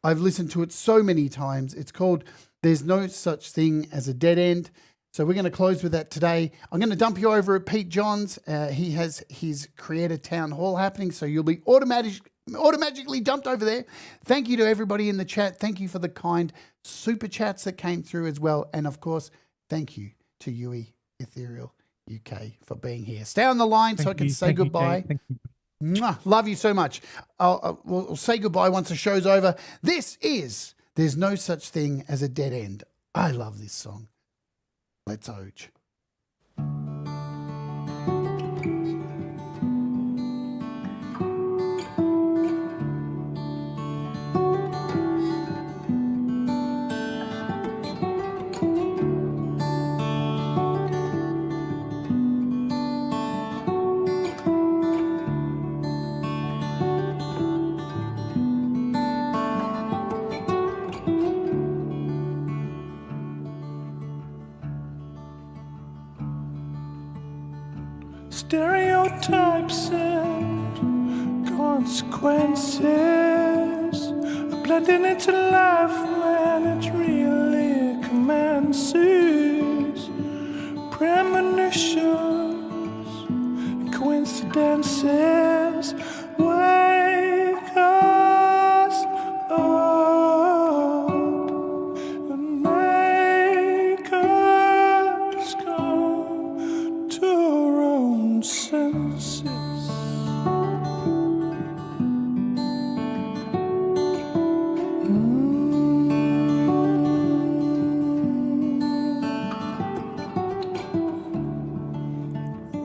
I've listened to it so many times. It's called There's No Such Thing as a Dead End. So we're going to close with that today. I'm going to dump you over at Pete John's. He has his Creator Town Hall happening, so you'll be automatically dumped over there. Thank you to everybody in the chat. Thank you for the kind super chats that came through as well. And of course, thank you to Yui Ethereal UK for being here. Stay on the line so I can say goodbye. Thank you. Mwah, love you so much. We'll say goodbye once the show's over. This is There's No Such Thing as a Dead End. I love this song. Let's Oge. stereotypes and consequences are blending into life when it really commences. Premonitions and coincidences wake us up and make us come to our own senses.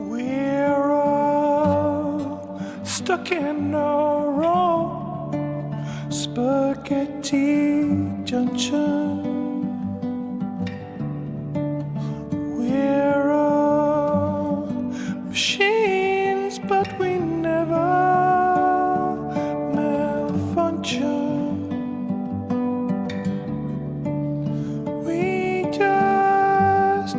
We're all stuck in our own spaghetti junction. We're all machines, but we never malfunction. We just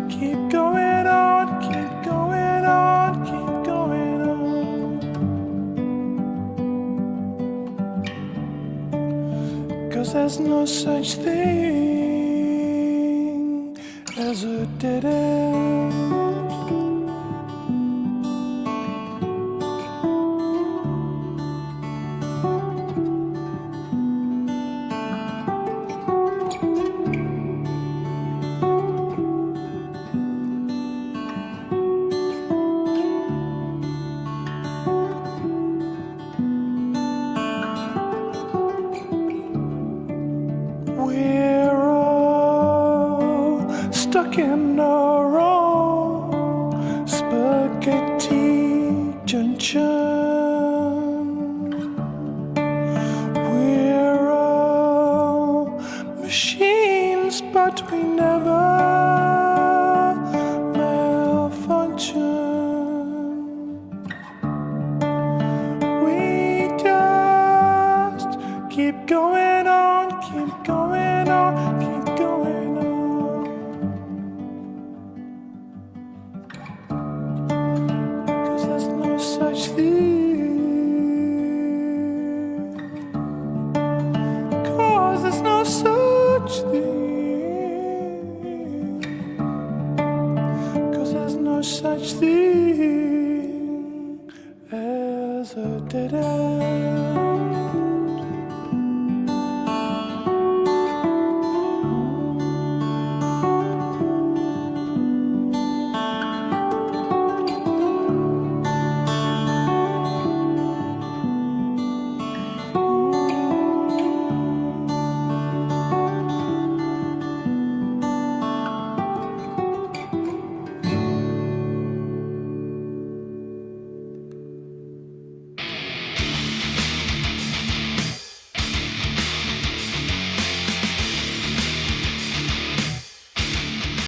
keep going on, keep going on, keep going on. 'Cause there's no such thing as a dead end. We're all stuck in our own spaghetti junction. We're all machines, but we never malfunction. We just keep going on, keep going on, keep going on. 'Cause there's no such thing. 'Cause there's no such thing. 'Cause there's no such thing as a dead end.